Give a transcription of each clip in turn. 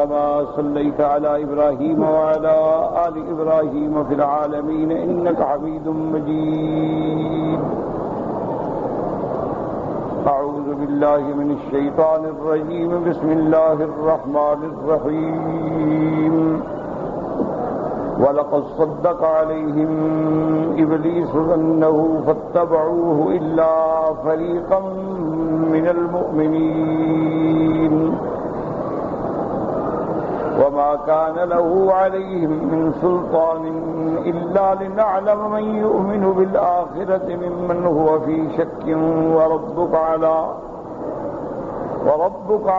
كما صليت على إبراهيم وعلى آل إبراهيم في العالمين إنك حميد مجيد. أعوذ بالله من الشيطان الرجيم. بسم الله الرحمن الرحيم. وَلَقَدْ صَدَّقَ عَلَيْهِمْ إِبْلِيسُ ظَنَّهُ فَاتَّبَعُوهُ إِلَّا فَرِيقًا مِّنَ الْمُؤْمِنِينَ وَمَا كَانَ لَهُ عَلَيْهِمْ مِنْ سُلْطَانٍ إِلَّا لِنَعْلَمَ مَنْ يُؤْمِنُ بِالْآخِرَةِ مِمَّنْ هُوَ فِي شَكٍّ وَرَبُّكَ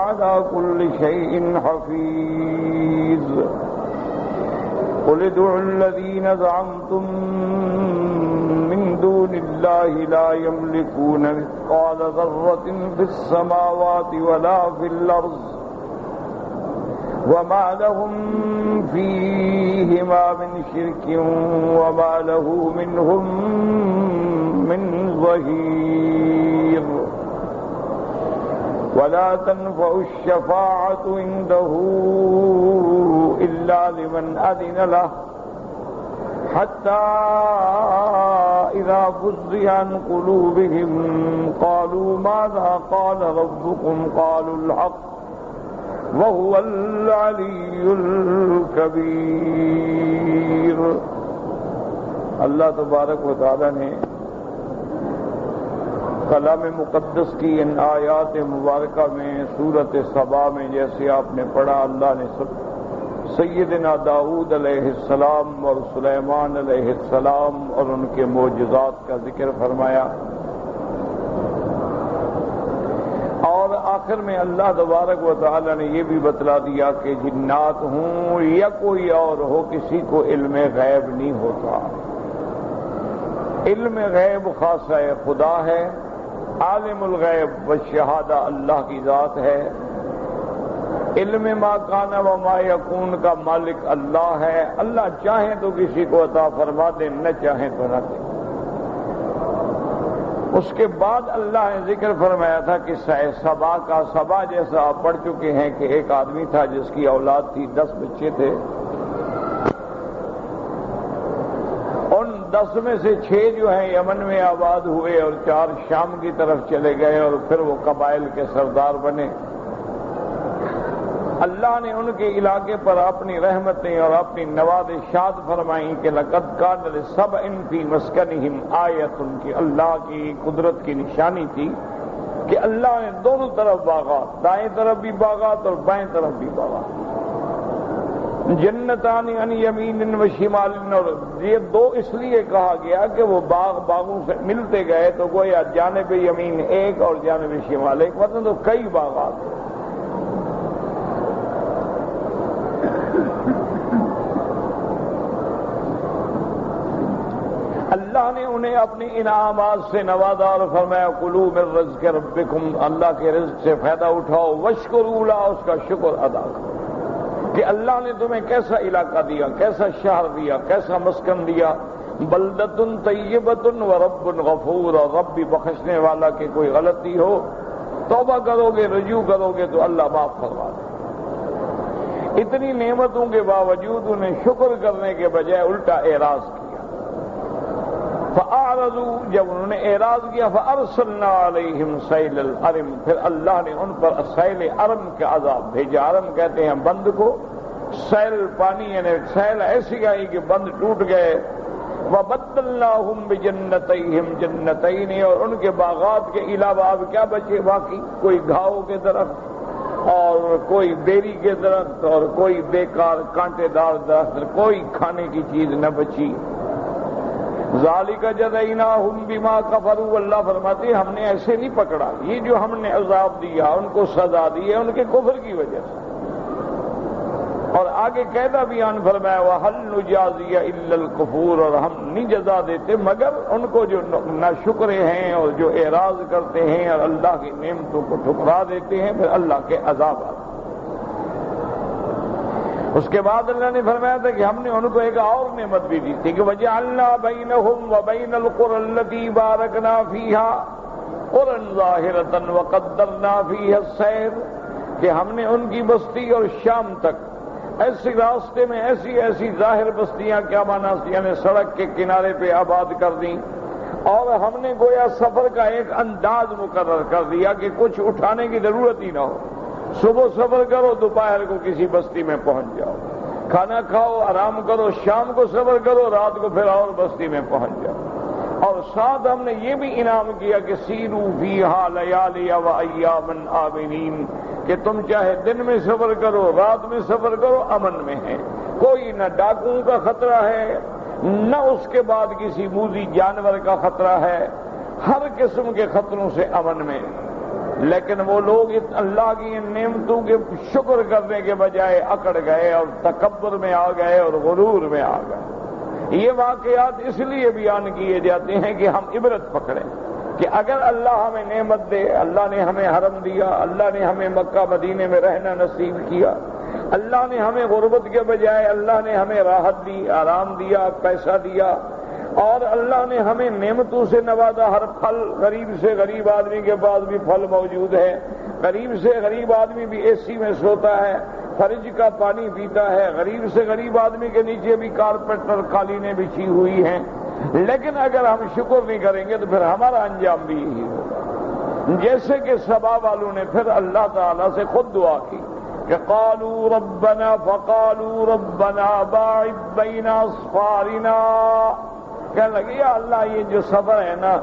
عَلَى كُلِّ شَيْءٍ حَفِيظٌ. قل ادعوا الذين زعمتم من دون الله لا يملكون مثقال ذرة في السماوات ولا في الأرض وما لهم فيهما من شرك وما له منهم من ظهير. ولا تنفع الشفاعة عنده إلا لمن أذن له حتى إذا فزع عن قلوبهم قالوا ماذا قال ربكم قالوا الحق وهو العلي الكبير. اللہ تبارک و تعالی نے کلام مقدس کی ان آیات مبارکہ میں سورۃ سبا میں جیسے آپ نے پڑھا، اللہ نے سیدنا داؤد علیہ السلام اور سلیمان علیہ السلام اور ان کے معجزات کا ذکر فرمایا، اور آخر میں اللہ تبارک و تعالی نے یہ بھی بتلا دیا کہ جنات ہوں یا کوئی اور ہو، کسی کو علم غیب نہیں ہوتا. علم غیب خاصہ خدا ہے، عالم الغیب والشہادہ اللہ کی ذات ہے. علم ما کان و ما یکون کا مالک اللہ ہے. اللہ چاہیں تو کسی کو عطا فرما دے، نہ چاہیں تو نہ دے. اس کے بعد اللہ نے ذکر فرمایا تھا کہ سبا کا، سبا جیسا آپ پڑھ چکے ہیں کہ ایک آدمی تھا جس کی اولاد تھی، 10 بچے تھے. ان 10 میں سے 6 جو ہیں یمن میں آباد ہوئے اور 4 شام کی طرف چلے گئے اور پھر وہ قبائل کے سردار بنے. اللہ نے ان کے علاقے پر اپنی رحمتیں اور اپنی نوازشات فرمائیں کہ لقد کان لسبع فی مسکنہم آیۃ، کہ اللہ کی قدرت کی نشانی تھی کہ اللہ نے دونوں طرف باغات، دائیں طرف بھی باغات اور بائیں طرف بھی باغات. جنتان عن یمین و شمال، اور یہ 2 اس لیے کہا گیا کہ وہ باغوں سے ملتے گئے تو گویا جانب یمین ایک اور جانب شمال ایک، مطلب تو کئی باغات. اللہ نے انہیں اپنی انعامات سے نوازا اور فرمایا کلوا من رزق ربکم، اللہ کے رزق سے فائدہ اٹھاؤ، واشکروا لہ، اس کا شکر ادا کرو کہ اللہ نے تمہیں کیسا علاقہ دیا، کیسا شہر دیا، کیسا مسکن دیا. بلدۃ طیبۃ ورب غفور، اور رب بھی بخشنے والا کہ کوئی غلطی ہو توبہ کرو گے، رجوع کرو گے تو اللہ معاف فرما دے. اتنی نعمتوں کے باوجود انہیں شکر کرنے کے بجائے الٹا اعراض کیا. فَأَعْرَضُوا، جب انہوں نے اعراض کیا، فَأَرْسَلْنَا عَلَيْهِمْ سَيْلَ الْأَرْمِ، پھر اللہ نے ان پر سیل ارم کے عذاب بھیجا. ارم کہتے ہیں بند کو، سیل پانی یعنی سیل ایسی آئی کہ بند ٹوٹ گئے. وَبَدَّلْنَاهُمْ بِجَنَّتَيْهِمْ جَنَّتَيْنِ، اور ان کے باغات کے علاوہ اب کیا بچے باقی؟ کوئی گھاؤ کے درخت اور کوئی بیری کے درخت اور کوئی بیکار کانٹے دار درخت، کوئی کھانے کی چیز نہ بچی. ذالک جزیناہم بما کفروا، اللہ فرماتے ہیں ہم نے ایسے نہیں پکڑا، یہ جو ہم نے عذاب دیا، ان کو سزا دی ہے ان کے کفر کی وجہ سے. اور آگے قاعدہ بیان فرمایا وَهَلْ نُجَازِيَ إِلَّا الْكُفُورَ، اور ہم نہیں جزا دیتے مگر ان کو جو ناشکرے ہیں اور جو اعراض کرتے ہیں اور اللہ کی نعمتوں کو ٹھکرا دیتے ہیں، پھر اللہ کے عذاب آتے. اس کے بعد اللہ نے فرمایا تھا کہ ہم نے ان کو ایک اور نعمت بھی دی تھی کہ وَجَعَلْنَا بَيْنَهُمْ وَبَيْنَ الْقُرَى الَّتِي بَارَكْنَا فِيهَا قُرًى ظَاهِرَةً وَقَدَّرْنَا فِيهَا السَّيْرَ، کہ ہم نے ان کی بستی اور شام تک ایسے راستے میں ایسی ایسی ظاہر بستیاں، کیا مانا، یعنی سڑک کے کنارے پہ آباد کر دیں، اور ہم نے گویا سفر کا ایک انداز مقرر کر دیا کہ کچھ اٹھانے کی ضرورت ہی نہ ہو، صبح سفر کرو، دوپہر کو کسی بستی میں پہنچ جاؤ، کھانا کھاؤ، آرام کرو، شام کو سفر کرو، رات کو پھر اور بستی میں پہنچ جاؤ۔ اور ساتھ ہم نے یہ بھی انعام کیا کہ سیرو فیہا لیالی و ایاما آمنین، کہ تم چاہے دن میں سفر کرو، رات میں سفر کرو، امن میں ہے، کوئی نہ ڈاکوؤں کا خطرہ ہے، نہ اس کے بعد کسی موذی جانور کا خطرہ ہے، ہر قسم کے خطروں سے امن میں۔ لیکن وہ لوگ اللہ کی ان نعمتوں کے شکر کرنے کے بجائے اکڑ گئے اور تکبر میں آ گئے اور غرور میں آ گئے۔ یہ واقعات اس لیے بیان کیے جاتے ہیں کہ ہم عبرت پکڑیں کہ اگر اللہ ہمیں نعمت دے، اللہ نے ہمیں حرم دیا، اللہ نے ہمیں مکہ مدینے میں رہنا نصیب کیا، اللہ نے ہمیں غربت کے بجائے اللہ نے ہمیں راحت دی، آرام دیا، پیسہ دیا، اور اللہ نے ہمیں نعمتوں سے نوازا، ہر پھل، غریب سے غریب آدمی کے پاس بھی پھل موجود ہے، غریب سے غریب آدمی بھی اے سی میں سوتا ہے، فریج کا پانی پیتا ہے، غریب سے غریب آدمی کے نیچے بھی کارپیٹ اور قالینیں بچھی ہوئی ہیں۔ لیکن اگر ہم شکر نہیں کریں گے تو پھر ہمارا انجام بھی یہی ہوگا۔ جیسے کہ سبا والوں نے پھر اللہ تعالیٰ سے خود دعا کی کہ قالوا ربنا باعد بین اصفارنا، کہنے لگے یا اللہ یہ جو سفر ہے نا،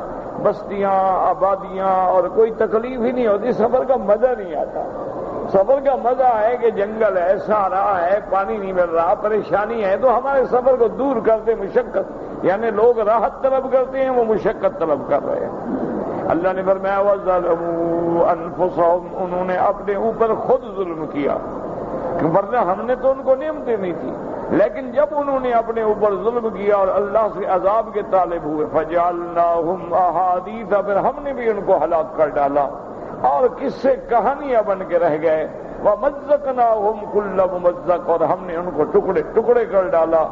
بستیاں، آبادیاں، اور کوئی تکلیف ہی نہیں ہوتی، سفر کا مزہ نہیں آتا۔ سفر کا مزہ ہے کہ جنگل ہے، صحرا ہے، پانی نہیں مل رہا، پریشانی ہے، تو ہمارے سفر کو دور کرتے مشقت، یعنی لوگ راحت طلب کرتے ہیں، وہ مشقت طلب کر رہے ہیں۔ اللہ نے فرمایا وَظَلَمُوا أَنفُسَهُمْ، انہوں نے اپنے اوپر خود ظلم کیا، ورنہ ہم نے تو ان کو نعمتیں نہیں تھی، لیکن جب انہوں نے اپنے اوپر ظلم کیا اور اللہ سے عذاب کے طالب ہوئے، فَجَعَلْنَاهُمْ أَحَادِيثَ، پھر ہم نے بھی ان کو ہلاک کر ڈالا اور قصے کہانیاں بن کے رہ گئے، وَمَزَّقْنَاهُمْ كُلَّ مُمَزَّقٍ، اور ہم نے ان کو ٹکڑے ٹکڑے کر ڈالا،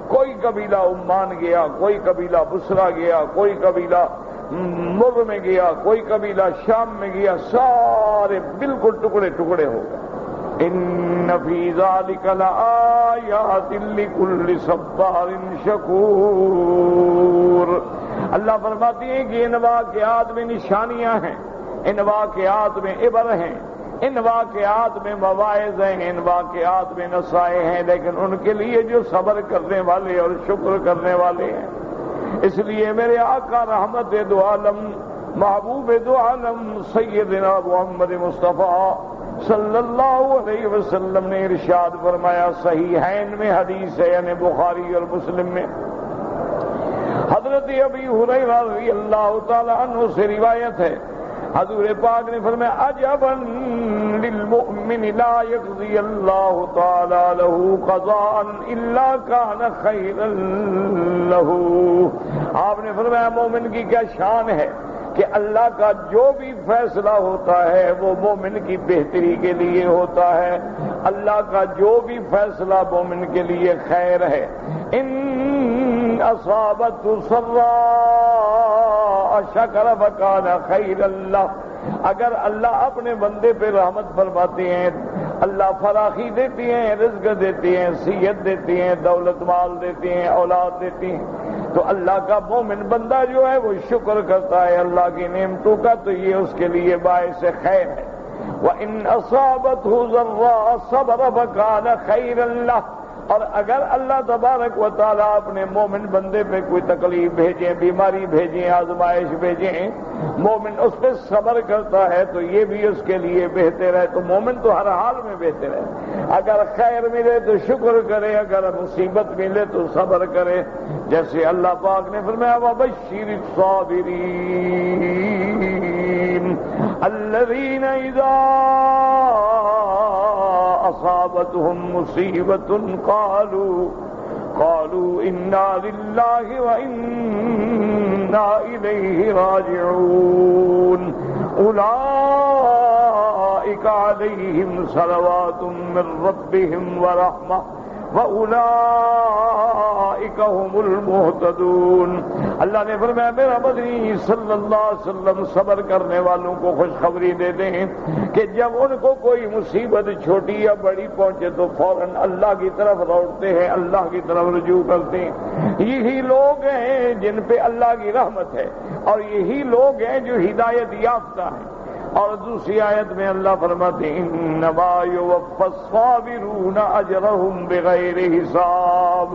کوئی قبیلہ عمان گیا، کوئی قبیلہ بصرہ گیا، کوئی قبیلہ مر میں گیا، کوئی قبیلہ شام میں گیا، سارے بالکل ٹکڑے ٹکڑے ہو گئے۔ ان فی ذلک لآیات لکل صبار شکور، اللہ فرماتی ہیں کہ ان واقعات میں نشانیاں ہیں، ان واقعات میں عبر ہیں، ان واقعات میں مواعظ ہیں، ان واقعات میں نصائح ہیں، لیکن ان کے لیے جو صبر کرنے والے اور شکر کرنے والے ہیں۔ اس لیے میرے آقا رحمت دو عالم، محبوب دو عالم، سیدنا محمد مصطفیٰ صلی اللہ علیہ وسلم نے ارشاد فرمایا، صحیحین میں حدیث ہے، یعنی بخاری اور مسلم میں، حضرت ابی ہریرہ رضی اللہ تعالی عنہ سے روایت ہے، حضور پاک نے فرمایا عجبا للمؤمن لا يقضي اللہ تعالی له قضاء الا كان خیرا له، آپ نے فرمایا مومن کی کیا شان ہے کہ اللہ کا جو بھی فیصلہ ہوتا ہے وہ مومن کی بہتری کے لیے ہوتا ہے، اللہ کا جو بھی فیصلہ مومن کے لیے خیر ہے۔ ان اصابت سراء شکر فکان خیر اللہ، اگر اللہ اپنے بندے پہ رحمت فرماتے ہیں، اللہ فراخی دیتی ہیں، رزق دیتی ہیں، صحت دیتی ہیں، دولت مال دیتی ہیں، اولاد دیتی ہیں، تو اللہ کا مومن بندہ جو ہے وہ شکر کرتا ہے اللہ کی نعمتوں کا، تو یہ اس کے لیے باعث خیر ہے۔ وَإِنْ أَصَابَتْهُ ضَرَّاءُ صَبَرَ فَكَانَ خَيْرًا لَهُ، اور اگر اللہ تبارک و تعالیٰ اپنے مومن بندے پہ کوئی تکلیف بھیجیں، بیماری بھیجیں، آزمائش بھیجیں، مومن اس پہ صبر کرتا ہے تو یہ بھی اس کے لیے بہتر ہے۔ تو مومن تو ہر حال میں بہتر ہے، اگر خیر ملے تو شکر کرے، اگر مصیبت ملے تو صبر کرے، جیسے اللہ پاک نے فرمایا وَبَشِّرِ الصَّابِرِينَ الَّذِينَ إِذَا أَصَابَتْهُمْ مُصِيبَةٌ قالوا إنا لله وإنا إليه راجعون أولئك عليهم صلوات من ربهم ورحمة وأولئك فاولئک هم المہتدون۔ اللہ نے فرمایا میرا مدنی صلی اللہ علیہ وسلم صبر کرنے والوں کو خوشخبری دے دیں کہ جب ان کو کوئی مصیبت چھوٹی یا بڑی پہنچے تو فوراً اللہ کی طرف لوٹتے ہیں، اللہ کی طرف رجوع کرتے ہیں۔ یہی لوگ ہیں جن پہ اللہ کی رحمت ہے، اور یہی لوگ ہیں جو ہدایت یافتہ ہیں۔ اور دوسری آیت میں اللہ فرماتے ہیں انما یوفی الصابرون اجرهم بغیر حساب۔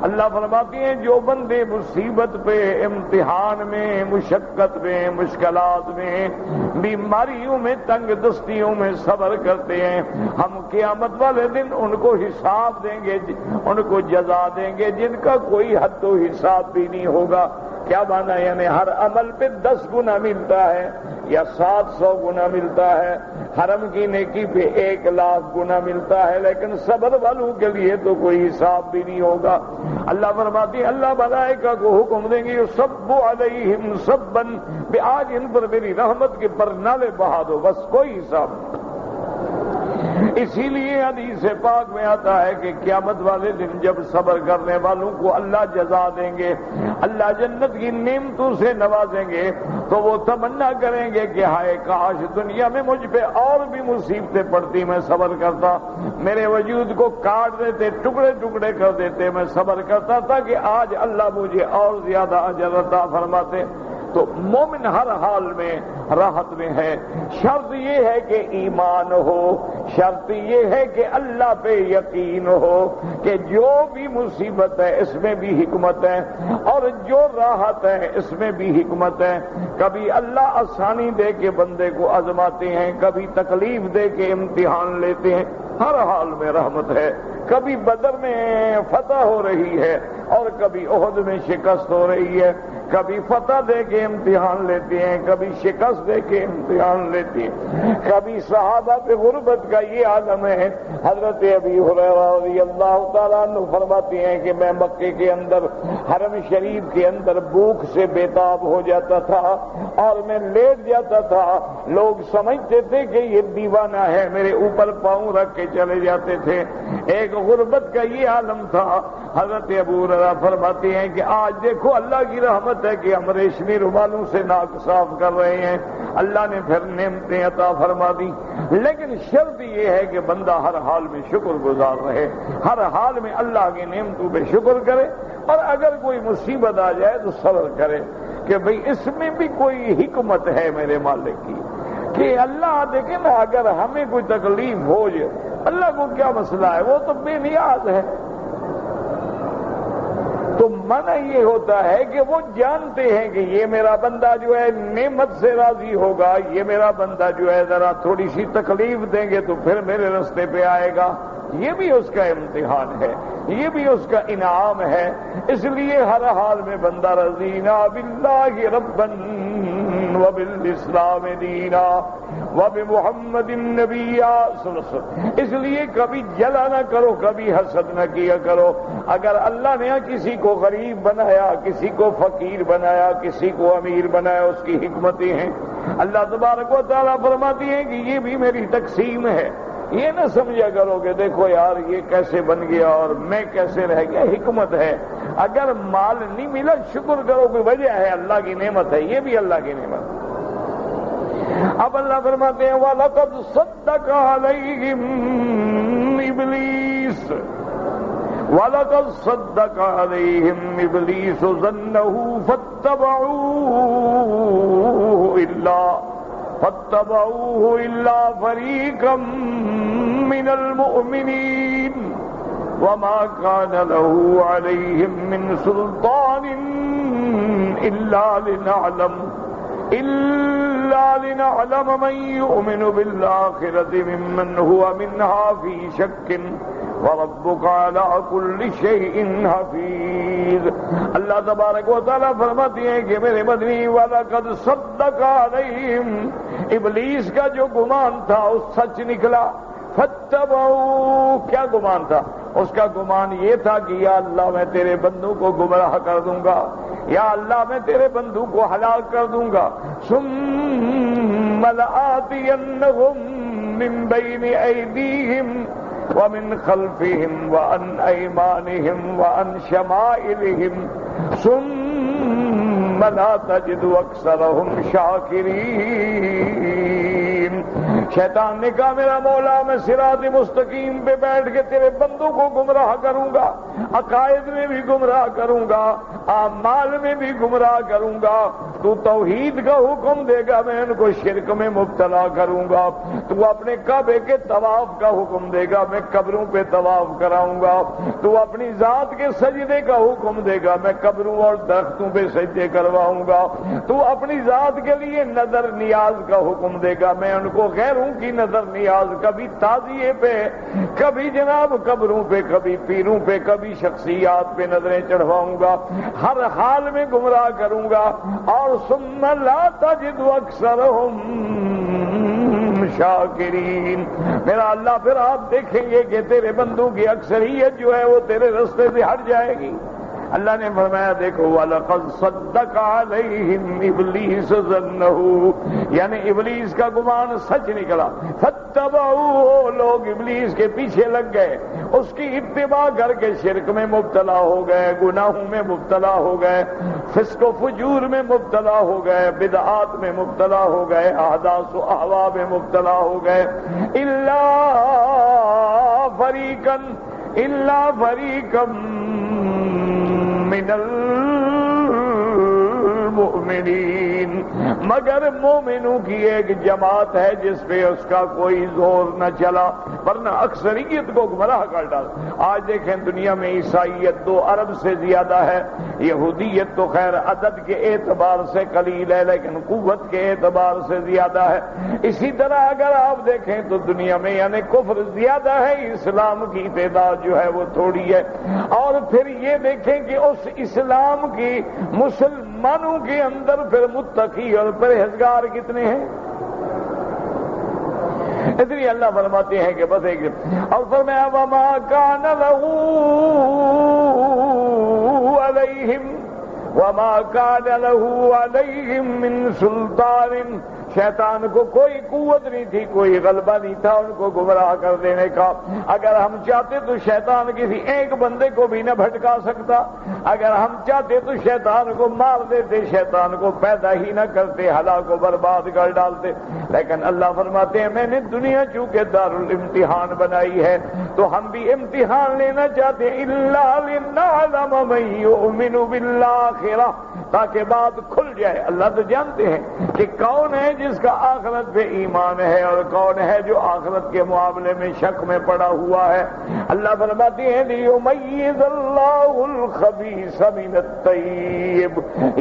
اللہ فرماتے ہیں جو بندے مصیبت پہ، امتحان میں، مشقت میں، مشکلات میں، بیماریوں میں، تنگ دستیوں میں صبر کرتے ہیں، ہم قیامت والے دن ان کو حساب دیں گے، ان کو جزا دیں گے جن کا کوئی حد و حساب بھی نہیں ہوگا۔ کیا مانا؟ یعنی ہر عمل پہ 10 گنا ملتا ہے یا 700 گنا ملتا ہے، حرم کی نیکی پہ 1,00,000 گنا ملتا ہے، لیکن صبر والوں کے لیے تو کوئی حساب بھی نہیں ہوگا۔ اللہ فرماتی ہے اللہ ملائکہ کو حکم دیں گے یصب علیہم صبا، آج ان پر میری رحمت کے برنالے بہا دو، بس کوئی حساب نہیں۔ اسی لیے حدیث پاک میں آتا ہے کہ قیامت والے دن جب صبر کرنے والوں کو اللہ جزا دیں گے، اللہ جنت کی نعمتوں سے نوازیں گے، تو وہ تمنا کریں گے کہ ہائے کاش دنیا میں مجھ پہ اور بھی مصیبتیں پڑتی، میں صبر کرتا، میرے وجود کو کاٹ دیتے، ٹکڑے ٹکڑے کر دیتے، میں صبر کرتا تھا کہ آج اللہ مجھے اور زیادہ اجر عطا فرماتے۔ تو مومن ہر حال میں راحت میں ہے۔ شرط یہ ہے کہ ایمان ہو، شرط یہ ہے کہ اللہ پہ یقین ہو کہ جو بھی مصیبت ہے اس میں بھی حکمت ہے، اور جو راحت ہے اس میں بھی حکمت ہے۔ کبھی اللہ آسانی دے کے بندے کو آزماتے ہیں، کبھی تکلیف دے کے امتحان لیتے ہیں، ہر حال میں رحمت ہے۔ کبھی بدر میں فتح ہو رہی ہے اور کبھی احد میں شکست ہو رہی ہے، کبھی فتح دے کے امتحان لیتے ہیں، کبھی شکست دے کے امتحان لیتے ہیں۔ کبھی صحابہ پہ غربت کا یہ عالم ہے، حضرت ابی ہریرہ رضی اللہ تعالیٰ عنہ فرماتے ہیں کہ میں مکے کے اندر حرم شریف کے اندر بھوک سے بےتاب ہو جاتا تھا اور میں لیٹ جاتا تھا، لوگ سمجھتے تھے کہ یہ دیوانہ ہے، میرے اوپر پاؤں رکھ کے چلے جاتے تھے۔ ایک غربت کا یہ عالم تھا۔ حضرت ابو ہریرہ فرماتے ہیں کہ آج دیکھو اللہ کی رحمت ہے کہ ہم ریشمی رومالوں سے ناک صاف کر رہے ہیں، اللہ نے پھر نعمتیں عطا فرما دی۔ لیکن شرط یہ ہے کہ بندہ ہر حال میں شکر گزار رہے، ہر حال میں اللہ کی نعمتوں پہ شکر کرے، اور اگر کوئی مصیبت آ جائے تو صبر کرے کہ بھئی اس میں بھی کوئی حکمت ہے میرے مالک کی، کہ اللہ دیکھیں نا اگر ہمیں کوئی تکلیف ہو جائے، اللہ کو کیا مسئلہ ہے، وہ تو بے نیاز ہے۔ تو منع یہ ہوتا ہے کہ وہ جانتے ہیں کہ یہ میرا بندہ جو ہے نعمت سے راضی ہوگا، یہ میرا بندہ جو ہے ذرا تھوڑی سی تکلیف دیں گے تو پھر میرے راستے پہ آئے گا، یہ بھی اس کا امتحان ہے، یہ بھی اس کا انعام ہے۔ اس لیے ہر حال میں بندہ رضینا باللہ ربا وبالاسلام دینا وبمحمد النبی صلی اللہ علیہ وسلم۔ اس لیے کبھی جلا نہ کرو، کبھی حسد نہ کیا کرو۔ اگر اللہ نے کسی کو غریب بنایا، کسی کو فقیر بنایا، کسی کو امیر بنایا، اس کی حکمتیں ہیں۔ اللہ تبارک و تعالیٰ فرماتی ہے کہ یہ بھی میری تقسیم ہے، یہ نہ سمجھا کرو کہ دیکھو یار یہ کیسے بن گیا اور میں کیسے رہ گیا، حکمت ہے۔ اگر مال نہیں ملا شکر کرو، کوئی وجہ ہے، اللہ کی نعمت ہے، یہ بھی اللہ کی نعمت ہے۔ اب اللہ فرماتے ہیں وَلَقَدْ صَدَّقَ عَلَيْهِمْ إِبْلِيسُ وَلَقَدْ صَدَّقَ عَلَيْهِمْ إِبْلِيسُ ظَنَّهُ فَاتَّبَعُوهُ إِلَّا فَرِيقًا مِّنَ الْمُؤْمِنِينَ وَمَا كَانَ لَهُ عَلَيْهِمْ مِّن سُلْطَانٍ إِلَّا لِنَعْلَمَ مَن يُؤْمِنُ بِالْآخِرَةِ مِمَّنْ هُوَ مِنْهَا فِي شَكٍّ وَرَبُّكَ عَلَىٰ كُلِّ شَيْءٍ حَفِيظٌ۔ اللہ تبارک و تعالیٰ فرماتے ہیں کہ میرے مدنی وَلَقَدْ صَدَّقَ عَلَيْهِمْ، ابلیس کا جو گمان تھا وہ سچ نکلا۔ فَاتَّبَعُوا، کیا گمان تھا؟ اس کا گمان یہ تھا کہ یا اللہ میں تیرے بندوں کو گمراہ کر دوں گا، یا اللہ میں تیرے بندوں کو ہلاک کر دوں گا۔ ثُمَّ لَآتِيَنَّهُم مِّن بَيْنِ أَيْدِيهِمْ ومن خلفهم وعن أيمانهم وعن شمائلهم ثم لا تجد أكثرهم شاكرين۔ شیطان نے کہا میرا مولا میں صراط مستقیم پہ بیٹھ کے تیرے بندوں کو گمراہ کروں گا، عقائد میں بھی گمراہ کروں گا، اعمال میں بھی گمراہ کروں گا، تو توحید کا حکم دے گا میں ان کو شرک میں مبتلا کروں گا، تو اپنے کعبے کے طواف کا حکم دے گا میں قبروں پہ طواف کراؤں گا، تو اپنی ذات کے سجدے کا حکم دے گا میں قبروں اور درختوں پہ سجدے کرواؤں گا، تو اپنی ذات کے لیے نظر نیاز کا حکم دے گا میں ان کو غیروں کی نظر نیاز کبھی تعزیے پہ، کبھی جناب قبروں پہ، کبھی پیروں پہ، کبھی شخصیات پہ نظریں چڑھواؤں گا، ہر حال میں گمراہ کروں گا، اور ثم لا تجد اکثرهم شاکرین۔ میرا اللہ پھر آپ دیکھیں گے کہ تیرے بندوں کی اکثریت جو ہے وہ تیرے رستے سے ہٹ جائے گی۔ اللہ نے فرمایا دیکھو وَلَقَدْ صَدَّقَ عَلَيْهِمْ إِبْلِيسُ ظَنَّهُ، یعنی ابلیس کا گمان سچ نکلا، فَاتَّبَعُوهُ، لوگ ابلیس کے پیچھے لگ گئے، اس کی اتباع کر کے شرک میں مبتلا ہو گئے، گناہوں میں مبتلا ہو گئے، فسق و فجور میں مبتلا ہو گئے، بدعات میں مبتلا ہو گئے، احداث و اہواء میں مبتلا ہو گئے، إِلَّا فَرِيقًا من المؤمنین، مگر مومنوں کی ایک جماعت ہے جس پہ اس کا کوئی زور نہ چلا، ورنہ اکثریت کو گمراہ کر ڈال۔ آج دیکھیں دنیا میں عیسائیت 2 ارب سے زیادہ ہے، یہودیت تو خیر عدد کے اعتبار سے قلیل ہے لیکن قوت کے اعتبار سے زیادہ ہے۔ اسی طرح اگر آپ دیکھیں تو دنیا میں یعنی کفر زیادہ ہے، اسلام کی تعداد جو ہے وہ تھوڑی ہے، اور پھر یہ دیکھیں کہ اس اسلام کی مسلمانوں کے اندر پھر متقی اور پرہیزگار کتنے ہیں۔ اس لیے اللہ فرماتے ہیں کہ بس ایک اور فرمایا وَمَا كَانَ لَهُ عَلَيْهِمْ مِنْ سُلْطَانٍ، شیطان کو کوئی قوت نہیں تھی، کوئی غلبہ نہیں تھا ان کو گمراہ کر دینے کا۔ اگر ہم چاہتے تو شیطان کسی ایک بندے کو بھی نہ بھٹکا سکتا، اگر ہم چاہتے تو شیطان کو مار دیتے، شیطان کو پیدا ہی نہ کرتے، ہلاک و برباد کر ڈالتے، لیکن اللہ فرماتے ہیں میں نے دنیا چونکہ دارالامتحان بنائی ہے تو ہم بھی امتحان لینا چاہتے ہیں، إِلَّا لِنَعْلَمَ مَن يُؤْمِنُ بِالْآخِرَةِ، تاکہ بات کھل جائے۔ اللہ تو جانتے ہیں کہ کون ہے جس کا آخرت پہ ایمان ہے اور کون ہے جو آخرت کے معاملے میں شک میں پڑا ہوا ہے۔ اللہ فرماتے ہیں لِيُمَيِّزَ اللَّهُ الْخَبِيثَ مِنَ الطَّيِّبِ،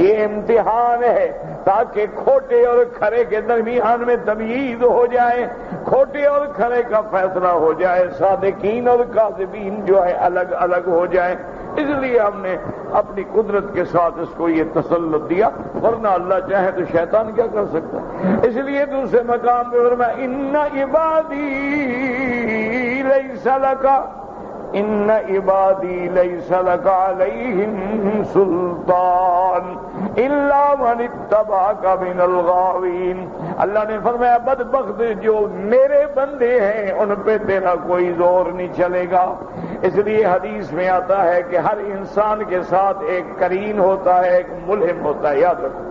یہ امتحان ہے تاکہ کھوٹے اور کھرے کے درمیان میں تمیز ہو جائے، کھوٹے اور کھرے کا فیصلہ ہو جائے، صادقین اور کاذبین جو ہے الگ الگ ہو جائے۔ اس لیے ہم نے اپنی قدرت کے ساتھ اس کو یہ تسلط دیا، ورنہ اللہ چاہے تو شیطان کیا کر سکتا ہے۔ اس لیے دوسرے مقام پہ فرمایا ان عبادی لیس لک ان عبادی لیس لک علیہم سلطان الا من اتبعک من الغاوین۔ اللہ نے فرمایا بدبخت جو میرے بندے ہیں ان پہ تیرا کوئی زور نہیں چلے گا۔ اس لیے حدیث میں آتا ہے کہ ہر انسان کے ساتھ ایک کرین ہوتا ہے، ایک ملہم ہوتا ہے، یاد رکھو۔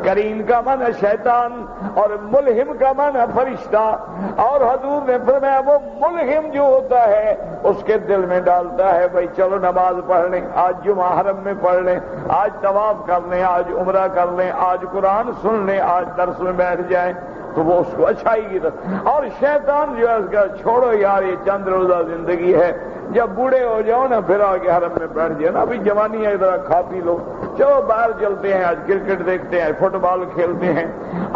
کرین کا معنی شیطان اور ملہم کا معنی فرشتہ، اور حضور نے فرمایا وہ ملہم جو ہوتا ہے اس کے دل میں ڈالتا ہے بھائی چلو نماز پڑھ لیں، آج جمعہ حرم میں پڑھ لیں، آج طواف کر لیں، آج عمرہ کر لیں، آج قرآن سن لیں، آج درس میں بیٹھ جائیں، تو وہ اس کو اچھائی کی طرف۔ اور شیطان جو ہے اس کا چھوڑو یار یہ چند روزہ زندگی ہے، جب بوڑھے ہو جاؤ نا پھر آگے حرم میں بیٹھ جائے نا، ابھی جوانی ہے ذرا کھا پی لو، چلو باہر چلتے ہیں، آج کرکٹ دیکھتے ہیں، فٹ بال کھیلتے ہیں،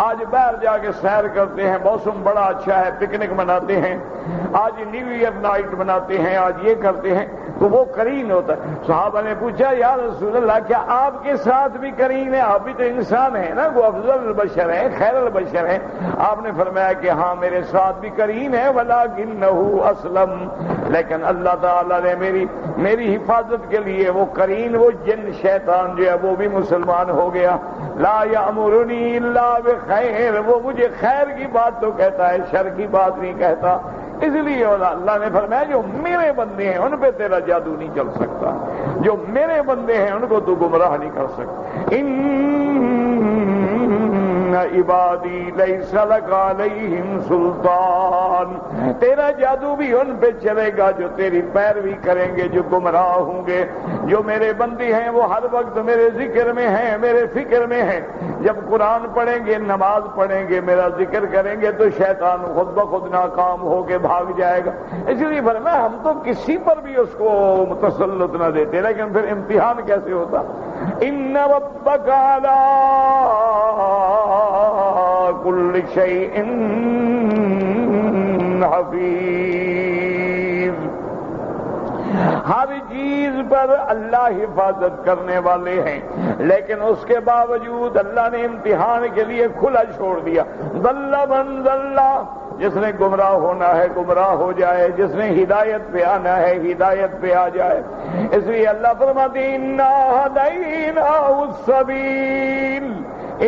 آج باہر جا کے سیر کرتے ہیں، موسم بڑا اچھا ہے، پکنک مناتے ہیں، آج نیو ایئر نائٹ مناتے ہیں، آج یہ کرتے ہیں، تو وہ کرین ہوتا ہے۔ صحابہ نے پوچھا یا رسول اللہ کیا آپ کے ساتھ بھی کرین ہے؟ آپ بھی تو انسان ہیں نا، وہ افضل البشر ہیں، خیر البشر ہیں۔ آپ نے فرمایا کہ ہاں میرے ساتھ بھی کرین ہے، ولکنہ اسلم، لیکن اللہ تعالیٰ نے میری حفاظت کے لیے وہ کرین، وہ جن شیطان جو ہے وہ بھی مسلمان ہو گیا۔ لا یامرنی الا بخیر، وہ مجھے خیر کی بات تو کہتا ہے، شر کی بات نہیں کہتا۔ اس لیے اللہ نے فرمایا جو میرے بندے ہیں ان پہ تیرا جادو نہیں چل سکتا، جو میرے بندے ہیں ان کو تو گمراہ نہیں کر سکتا۔ ان عبادی لیس لک علیہم سلطان، تیرا جادو بھی ان پہ چلے گا جو تیری پیروی کریں گے، جو گمراہ ہوں گے۔ جو میرے بندے ہیں وہ ہر وقت میرے ذکر میں ہیں، میرے فکر میں ہیں۔ جب قرآن پڑھیں گے، نماز پڑھیں گے، میرا ذکر کریں گے تو شیطان خود بخود ناکام ہو کے بھاگ جائے گا۔ اس لیے فرمایا ہم تو کسی پر بھی اس کو تسلط نہ دیتے، لیکن پھر امتحان کیسے ہوتا؟ ان ربک علی کل شیء حفیظ، ہر چیز پر اللہ حفاظت کرنے والے ہیں، لیکن اس کے باوجود اللہ نے امتحان کے لیے کھلا چھوڑ دیا۔ ضل من ضل، جس نے گمراہ ہونا ہے گمراہ ہو جائے، جس نے ہدایت پہ آنا ہے ہدایت پہ آ جائے۔ اس لیے اللہ فرماتے ہیں انا ہدیناہ السبیل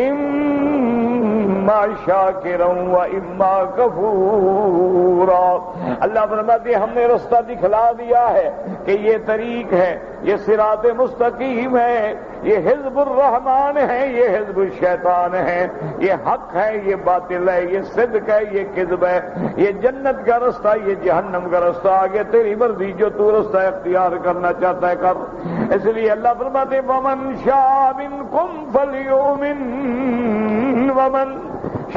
اما شاکرا و اما کفورا۔ اللہ فرماتے ہیں ہم نے رستہ دکھلا دیا ہے کہ یہ طریق ہے، یہ صراط مستقیم ہے، یہ حزب الرحمن ہے، یہ حزب الشیطان ہے، یہ حق ہے، یہ باطل ہے، یہ صدق ہے، یہ کذب ہے، یہ جنت کا رستہ، یہ جہنم کا رستہ، آگے تیری مرضی، جو تو رستہ اختیار کرنا چاہتا ہے کر۔ اس لیے اللہ فرماتے ہیں ومن شاء منکم فلیؤمن ومن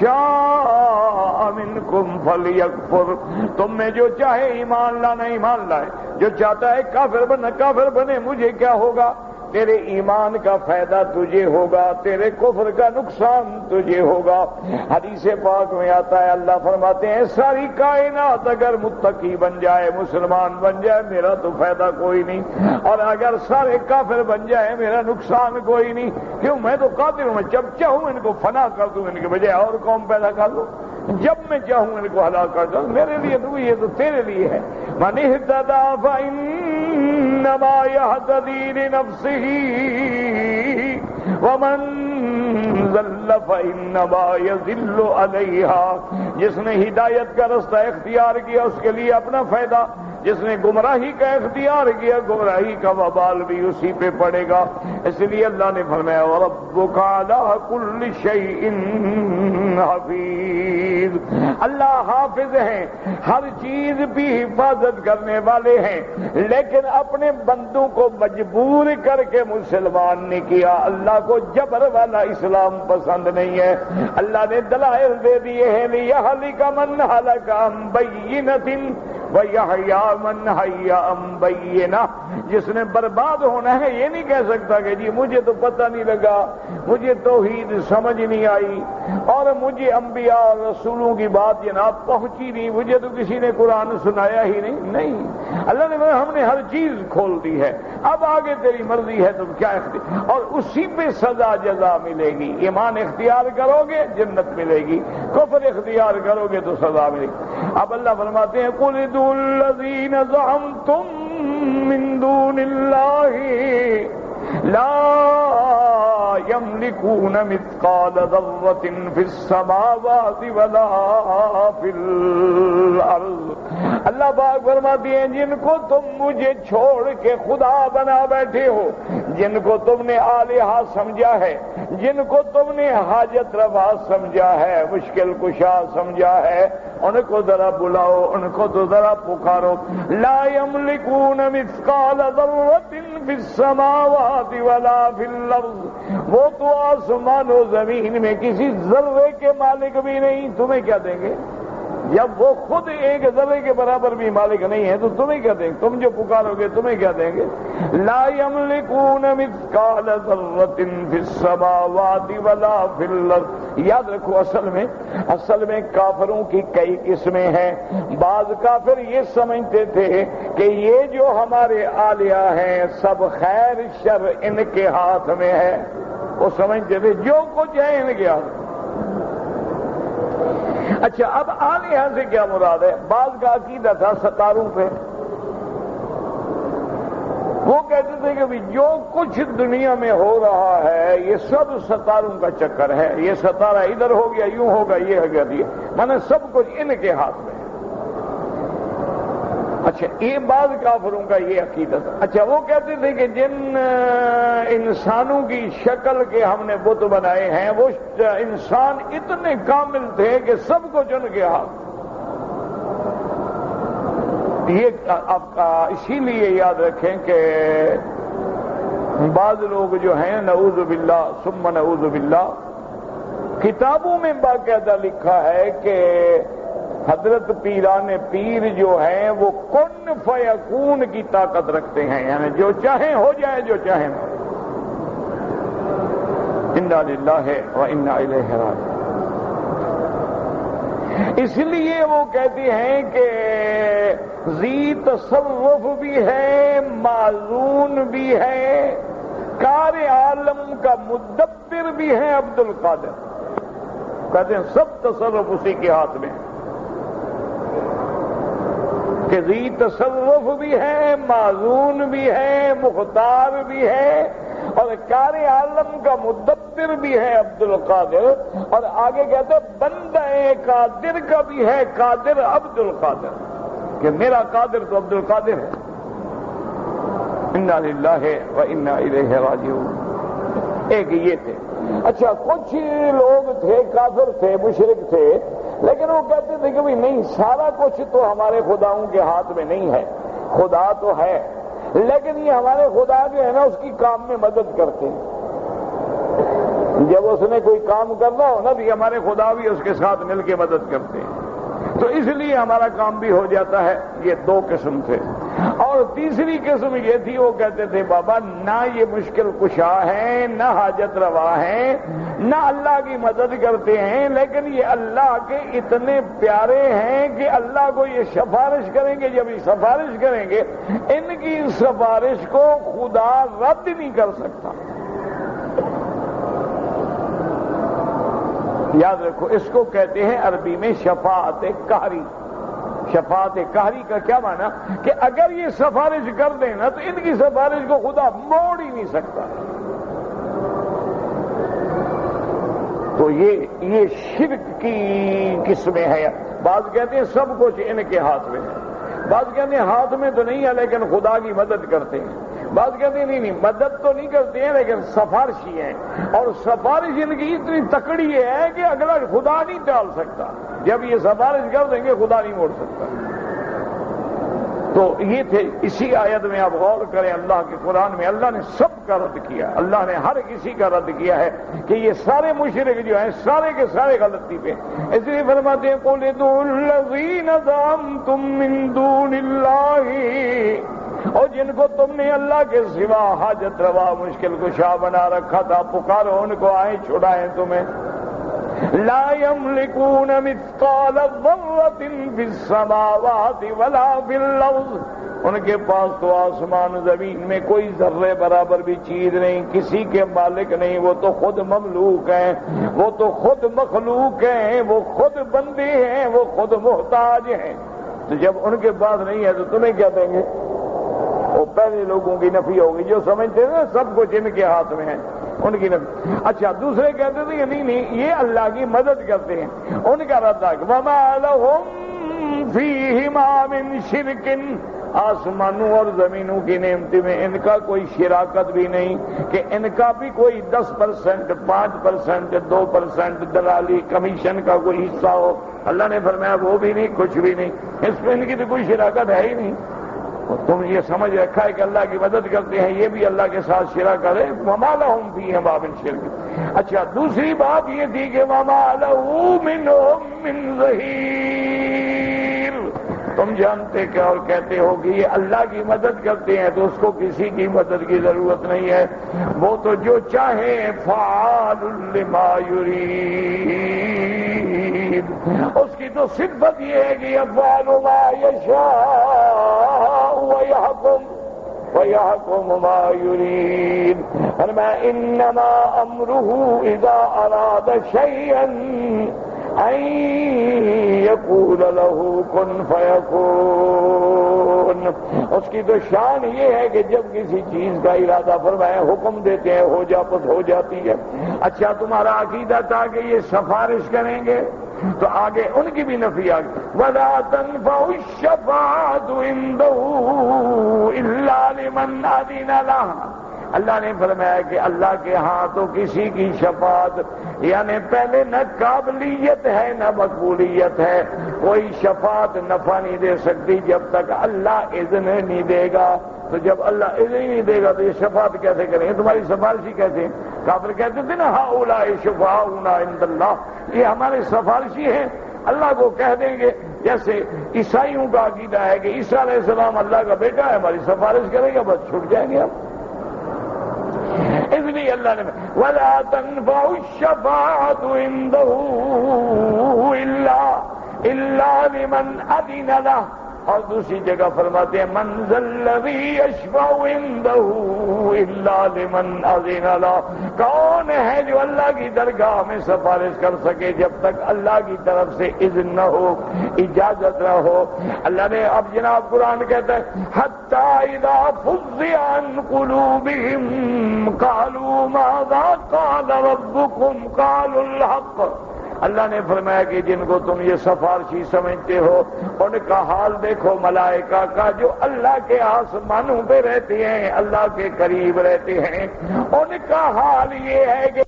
شاء منکم فلیکفر، تم میں جو چاہے ایمان لانا ایمان لائے، جو چاہتا ہے کافر بننا کافر بنے، مجھے کیا ہوگا؟ تیرے ایمان کا فائدہ تجھے ہوگا، تیرے کفر کا نقصان تجھے ہوگا۔ حدیث پاک میں آتا ہے اللہ فرماتے ہیں ساری کائنات اگر متقی بن جائے، مسلمان بن جائے، میرا تو فائدہ کوئی نہیں، اور اگر سارے کافر بن جائے میرا نقصان کوئی نہیں۔ کیوں؟ میں تو قادر ہوں، میں جب چاہوں ان کو فنا کر دوں، ان کے بجائے اور قوم پیدا کر دوں، جب میں چاہوں ان کو ہلاک کر دوں۔ میرے لیے تو یہ تو تیرے لیے ہے۔ من اہتدی فإنما يهتدي لنفسه ومن ضل فإنما يضل عليها، جس نے ہدایت کا رستہ اختیار کیا اس کے لیے اپنا فائدہ، جس نے گمراہی کا اختیار کیا گمراہی کا وبال بھی اسی پہ پڑے گا۔ اس لیے اللہ نے فرمایا وَرَبُّكَ عَلَىٰ كُلِّ شَيْءٍ حَفِيظٌ، اللہ حافظ ہیں، ہر چیز بھی حفاظت کرنے والے ہیں، لیکن اپنے بندوں کو مجبور کر کے مسلمان نے کیا۔ اللہ کو جبر والا اسلام پسند نہیں ہے۔ اللہ نے دلائل دے دیے ہیں لِيَهْلِكَ مَنْ هَلَكَ عَنْ بَيِّنَةٍ وَيَحْيَىٰ مَنْ حَيَّىٰ عَنْ بَيِّنَةٍ، جس نے برباد ہونا ہے یہ نہیں کہہ سکتا کہ جی مجھے تو پتہ نہیں لگا، مجھے توحید سمجھ نہیں آئی، اور مجھے انبیاء اور رسولوں کی بات جناب پہنچی نہیں، مجھے تو کسی نے قرآن سنایا ہی نہیں۔ نہیں، اللہ نے ہم نے ہر چیز کھول دی ہے، اب آگے تیری مرضی ہے تم کیا اختیار، اور اسی پہ سزا جزا ملے گی۔ ایمان اختیار کرو گے جنت ملے گی، کفر اختیار کرو گے تو سزا ملے گی۔ اب اللہ فرماتے ہیں قُلِ ادْعُوا الَّذِينَ زَعَمْتُم مِّن دُونِ اللَّهِ لَا يَمْلِكُونَ مِثْقَالَ ذَرَّةٍ فِي السَّمَاوَاتِ وَلَا فِي الْأَرْضِ، اللہ پاک فرماتے ہیں جن کو تم مجھے چھوڑ کے خدا بنا بیٹھے ہو، جن کو تم نے الہہ سمجھا ہے، جن کو تم نے حاجت روا سمجھا ہے، مشکل کشا سمجھا ہے، ان کو ذرا بلاؤ، ان کو تو ذرا پکارو۔ لا یملکون مثقال ذرۃ فی السماوات ولا فی الارض، وہ تو آسمان و زمین میں کسی ذرے کے مالک بھی نہیں، تمہیں کیا دیں گے؟ جب وہ خود ایک ذرے کے برابر بھی مالک نہیں ہے تو تمہیں کیا دیں گے؟ تم جو پکارو گے تمہیں کیا دیں گے؟ لا یملکون مثقال ذرۃ فی السماوات ولا فی الارض۔ یاد رکھو اصل میں کافروں کی کئی قسمیں ہیں۔ بعض کافر یہ سمجھتے تھے کہ یہ جو ہمارے آلیہ ہیں سب خیر شر ان کے ہاتھ میں ہے، وہ سمجھتے تھے جو کچھ ہے ان کے ہاتھ۔ اچھا، اب آلیہ سے کیا مراد ہے؟ بعض کا عقیدہ تھا ستاروں پہ، وہ کہتے تھے کہ جو کچھ دنیا میں ہو رہا ہے یہ سب ستاروں کا چکر ہے، یہ ستارہ ادھر ہو گیا، یوں ہوگا، یہ ہو گیا، میں نے سب کچھ ان کے ہاتھ میں ہے۔ اچھا یہ بعض کافروں کا یہ عقیدہ تھا. اچھا وہ کہتے تھے کہ جن انسانوں کی شکل کے ہم نے بت بنائے ہیں وہ انسان اتنے کامل تھے کہ سب کو چن کے ہاتھ. یہ آپ اسی لیے یاد رکھیں کہ بعض لوگ جو ہیں نعوذ باللہ ثم نعوذ باللہ کتابوں میں باقاعدہ لکھا ہے کہ حضرت پیران پیر جو ہیں وہ کن فیکون کی طاقت رکھتے ہیں، یعنی جو چاہیں ہو جائے جو چاہیں. انا للہ و انا الیہ راجعون. اس لیے وہ کہتے ہیں کہ ذی تصرف بھی ہے، معزون بھی ہے، کار عالم کا مدبر بھی ہے عبد القادر. کہتے ہیں سب تصرف اسی کے ہاتھ میں ہے، کہ ذی تصرف بھی ہے، معزون بھی ہے، مختار بھی ہے، اور کار عالم کا مدبر بھی ہے عبد القادر. اور آگے کہتے ہیں بندہ قادر کا بھی ہے، قادر عبد القادر، کہ میرا قادر تو عبد القادر ہے. انا للہ و انا الیہ راجعون. ایک یہ تھے. اچھا کچھ لوگ تھے کافر تھے مشرک تھے، لیکن وہ کہتے تھے کہ بھئی نہیں، سارا کچھ تو ہمارے خداؤں کے ہاتھ میں نہیں ہے. خدا تو ہے لیکن یہ ہمارے خدا جو ہے نا اس کی کام میں مدد کرتے ہیں. جب اس نے کوئی کام کرنا ہو نا تو ہمارے خدا بھی اس کے ساتھ مل کے مدد کرتے ہیں، تو اس لیے ہمارا کام بھی ہو جاتا ہے. یہ دو قسم تھے. اور تیسری قسم یہ تھی، وہ کہتے تھے بابا نہ یہ مشکل کشا ہیں، نہ حاجت روا ہیں، نہ اللہ کی مدد کرتے ہیں، لیکن یہ اللہ کے اتنے پیارے ہیں کہ اللہ کو یہ سفارش کریں گے. جب یہ سفارش کریں گے ان کی سفارش کو خدا رد نہیں کر سکتا. یاد رکھو اس کو کہتے ہیں عربی میں شفاعت قہری. شفاعت قہری کا کیا معنی؟ کہ اگر یہ سفارش کر دیں نا تو ان کی سفارش کو خدا موڑ ہی نہیں سکتا. تو یہ شرک کی قسمیں ہیں. بعض کہتے ہیں سب کچھ ان کے ہاتھ میں ہے، بعض کہتے ہیں ہاتھ میں تو نہیں ہے لیکن خدا کی مدد کرتے ہیں، بعض کہتے ہیں نہیں مدد تو نہیں کرتے ہیں لیکن سفارشی ہیں. اور سفارش ان کی اتنی تکڑی ہے کہ اگلا خدا نہیں ٹال سکتا. جب یہ سفارش کر دیں گے خدا نہیں موڑ سکتا. تو یہ تھے. اسی آیت میں آپ غور کریں، اللہ کے قرآن میں اللہ نے سب کا رد کیا. اللہ نے ہر کسی کا رد کیا ہے کہ یہ سارے مشرک جو ہیں سارے کے سارے غلطی پہ. اس لیے فرماتے ہیں قُلِ ادْعُوا الَّذِينَ زَعَمْتُم مِّن دُونِ اللَّهِ، اور جن کو تم نے اللہ کے سوا حاجت روا مشکل کشا بنا رکھا تھا، پکارو ان کو، آئیں چھڑائیں تمہیں. لا يملكون مثقال ذرة في السماوات ولا في الأرض، ان کے پاس تو آسمان زمین میں کوئی ذرے برابر بھی چیز نہیں، کسی کے مالک نہیں. وہ تو خود مملوک ہیں، وہ تو خود مخلوق ہیں، وہ خود بندے ہیں، وہ خود محتاج ہیں. تو جب ان کے پاس نہیں ہے تو تمہیں کیا دیں گے؟ وہ پہلے لوگوں کی نفی ہوگی جو سمجھتے ہیں سب کچھ ان کے ہاتھ میں ہے، ان کی نفی. اچھا دوسرے کہتے تھے کہ نہیں یہ اللہ کی مدد کرتے ہیں. ان کا رد ہے وما لهم فیہما من شرک، آسمانوں اور زمینوں کی نعمت میں ان کا کوئی شراکت بھی نہیں، کہ ان کا بھی کوئی 10%، 5%، 2% دلالی کمیشن کا کوئی حصہ ہو. اللہ نے فرمایا وہ بھی نہیں، کچھ بھی نہیں. اس میں ان کی تو کوئی شراکت ہے ہی نہیں. تم یہ سمجھ رکھا ہے کہ اللہ کی مدد کرتے ہیں، یہ بھی اللہ کے ساتھ شراکت ہے. وما لهم فیہما من شرک. اچھا دوسری بات یہ تھی کہ وما له منہم من ظہیر. تم جانتے کیا اور کہتے ہو کہ یہ اللہ کی مدد کرتے ہیں تو اس کو کسی کی مدد کی ضرورت نہیں ہے، وہ تو جو چاہے فعال لما یرید. اس کی تو صفت یہ ہے کہ یفعل ما یشاء وَيَحْكُمُ مَا يُرِيدُ. فرمایا انما امرہ اذا اراد شیئا ان یقول له کن فیکون. اس کی تو شان یہ ہے کہ جب کسی چیز کا ارادہ فرمائے حکم دیتے ہیں ہو جا بس ہو جاتی ہے. اچھا تمہارا عقیدہ تھا کہ یہ سفارش کریں گے، تو آگے ان کی بھی نفی آ گئی، وَلَا تَنفَعُ الشَّفَاعَةُ عِندَهُ إِلَّا لِمَنْ أَذِنَ لَهُ۔ اللہ نے فرمایا کہ اللہ کے ہاں تو کسی کی شفاعت یعنی پہلے نہ قابلیت ہے نہ مقبولیت ہے، کوئی شفاعت نفع نہیں دے سکتی جب تک اللہ اذن نہیں دے گا۔ تو جب اللہ اذن ہی نہیں دے گا تو یہ شفاعت کیسے کریں گے؟ تمہاری سفارشی کیسے ہیں؟ کافر کہتے تھے نا ہؤلاء شفاعؤنا عند اللہ، یہ ہمارے سفارشی ہیں، اللہ کو کہہ دیں گے۔ جیسے عیسائیوں کا عقیدہ ہے کہ عیسیٰ علیہ السلام اللہ کا بیٹا ہے، ہماری سفارش کرے گا بس چھوٹ جائیں گے ہم۔ اس لیے اللہ نے وَلَا تَنفَعُ الشَّفَاعَةُ عِندَهُ إِلَّا لِمَنْ أَذِنَ لَهُ۔ اور دوسری جگہ فرماتے ہیں مَنْ ذَا الَّذِي يَشْفَعُ عِندَهُ إِلَّا لِمَنْ أَذِنَ لَهُ۔ کون ہے جو اللہ کی درگاہ میں سفارش کر سکے جب تک اللہ کی طرف سے اذن نہ ہو، اجازت نہ ہو؟ اللہ نے اب جناب قرآن کہتا ہے حَتَّى إِذَا فُزِّعَ عَنْ قُلُوبِهِمْ قَالُوا مَاذَا قَالَ رَبُّكُمْ قَالُوا الْحَقَّ۔ اللہ نے فرمایا کہ جن کو تم یہ سفارشی سمجھتے ہو ان کا حال دیکھو ملائکہ کا جو اللہ کے آسمانوں پہ رہتے ہیں، اللہ کے قریب رہتے ہیں، ان کا حال یہ ہے کہ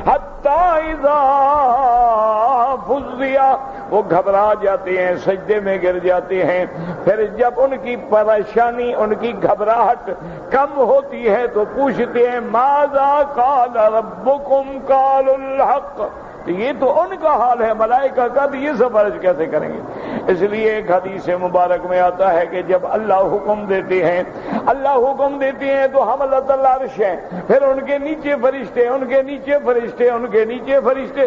حتیٰ اذا فزع، وہ گھبرا جاتے ہیں، سجدے میں گر جاتے ہیں۔ پھر جب ان کی پریشانی، ان کی گھبراہٹ کم ہوتی ہے تو پوچھتے ہیں ماذا قال ربکم قالوا الحق۔ یہ تو ان کا حال ہے، ملائکہ کا تو یہ سفارش کیسے کریں گے؟ اس لیے ایک حدیث مبارک میں آتا ہے کہ جب اللہ حکم دیتے ہیں تو حملۃ العرش ہیں، پھر ان کے نیچے فرشتے، ان کے نیچے فرشتے، ان کے نیچے فرشتے،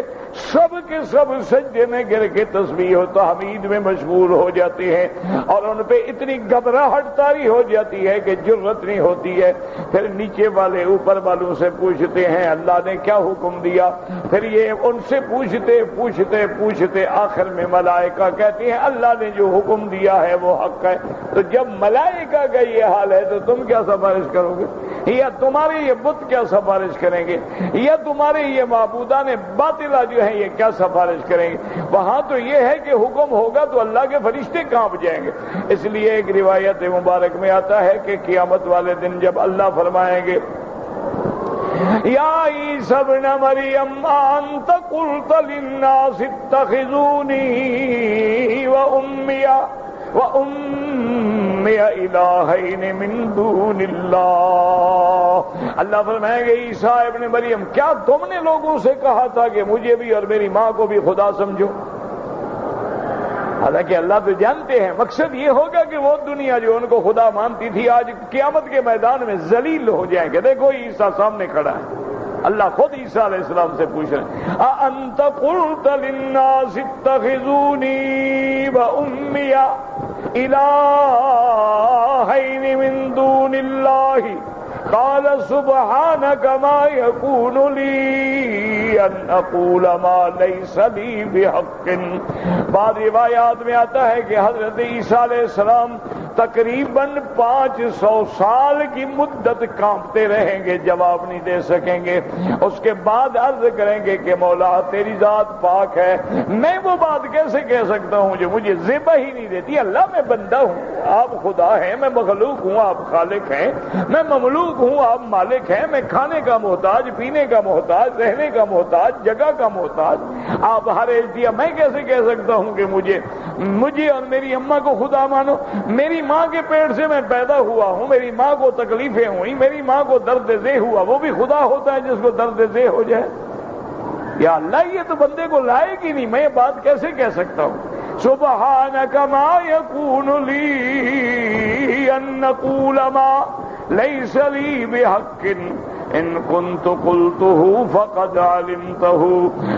سب کے سب سجدے میں گر کے تسبیح و تحمید میں مشغول ہو جاتے ہیں، اور ان پہ اتنی گھبراہٹ طاری ہو جاتی ہے کہ جرت نہیں ہوتی ہے۔ پھر نیچے والے اوپر والوں سے پوچھتے ہیں اللہ نے کیا حکم دیا؟ پھر یہ ان سے پوچھتے آخر میں ملائکہ کہتے ہیں اللہ نے جو حکم دیا ہے وہ حق ہے۔ تو جب ملائکہ کا یہ حال ہے تو تم کیا سفارش کرو گے؟ یا تمہارے یہ بت کیا سفارش کریں گے؟ یا تمہارے یہ معبودان باطلہ جو ہیں یہ کیا سفارش کریں گے؟ وہاں تو یہ ہے کہ حکم ہوگا تو اللہ کے فرشتے کانپ جائیں گے۔ اس لیے ایک روایت مبارک میں آتا ہے کہ قیامت والے دن جب اللہ فرمائیں گے یا عیسیٰ ابن مریم انت قلت للناس اتخذونی وأمی الہین من دون اللہ۔ اللہ فرمائیں گے عیسیٰ ابن مریم کیا تم نے لوگوں سے کہا تھا کہ مجھے بھی اور میری ماں کو بھی خدا سمجھو؟ حالانکہ اللہ تو جانتے ہیں مقصد یہ ہوگا کہ وہ دنیا جو ان کو خدا مانتی تھی آج قیامت کے میدان میں ذلیل ہو جائیں گے۔ دیکھو عیسیٰ سامنے کھڑا ہے، اللہ خود عیسیٰ علیہ السلام سے پوچھ رہے ہیں اَأَنْتَ قُلْتَ لِلنَّاسِ اتَّخِذُونِي وَأُمِّيَ إِلَٰهَيْنِ مِن دُونِ اللَّهِ قال سبحانك ما يكون لي ان اقول ما ليس لي بحق۔ بعض روایات میں آتا ہے کہ حضرت عیسیٰ علیہ السلام تقریباً 500 سال کی مدت کانپتے رہیں گے، جواب نہیں دے سکیں گے۔ اس کے بعد عرض کریں گے کہ مولا تیری ذات پاک ہے، میں وہ بات کیسے کہہ سکتا ہوں جو مجھے ذبح ہی نہیں دیتی؟ اللہ میں بندہ ہوں، آپ خدا ہیں، میں مخلوق ہوں، آپ خالق ہیں، میں مملوک ہوں، آپ مالک ہیں، میں کھانے کا محتاج، پینے کا محتاج، رہنے کا محتاج، جگہ کا محتاج، آپ ہر ایک دیا۔ میں کیسے کہہ سکتا ہوں کہ مجھے اور میری اماں کو خدا مانو؟ میری ماں کے پیٹ سے میں پیدا ہوا ہوں، میری ماں کو تکلیفیں ہوئی، میری ماں کو درد ذہ ہوا، وہ بھی خدا ہوتا ہے جس کو درد ذہ ہو جائے؟ یا اللہ یہ تو بندے کو لائق ہی نہیں، میں یہ بات کیسے کہہ سکتا ہوں؟ سبحانک ما یکون لی ان اقول ما لیس لی بحق ان کنت قلتہ فقد علمتہ۔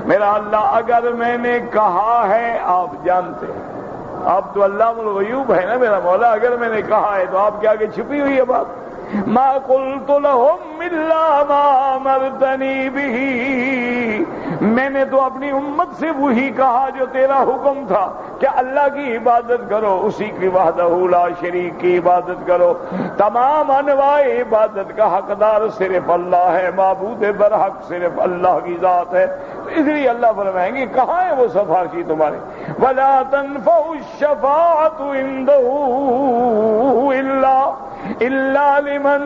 میرا اللہ اگر میں نے کہا ہے آپ جانتے ہیں، آپ تو علام الغیوب ہے نا میرا مولا، اگر میں نے کہا ہے تو آپ کے آگے چھپی ہوئی ہے بات۔ ما قلت لهم الا ما امرتنی به، میں نے تو اپنی امت سے وہی کہا جو تیرا حکم تھا کہ اللہ کی عبادت کرو، اسی کی وحدہ لا شریک کی عبادت کرو، تمام انواع عبادت کا حقدار صرف اللہ ہے، معبود برحق صرف اللہ کی ذات ہے۔ تو اس لیے اللہ فرمائیں گے کہاں ہے وہ سفارشی تمہارے؟ وَلَا تَنْفَعُ الشَّفَاعَةُ عِنْدَهُ إِلَّا لِمَنْ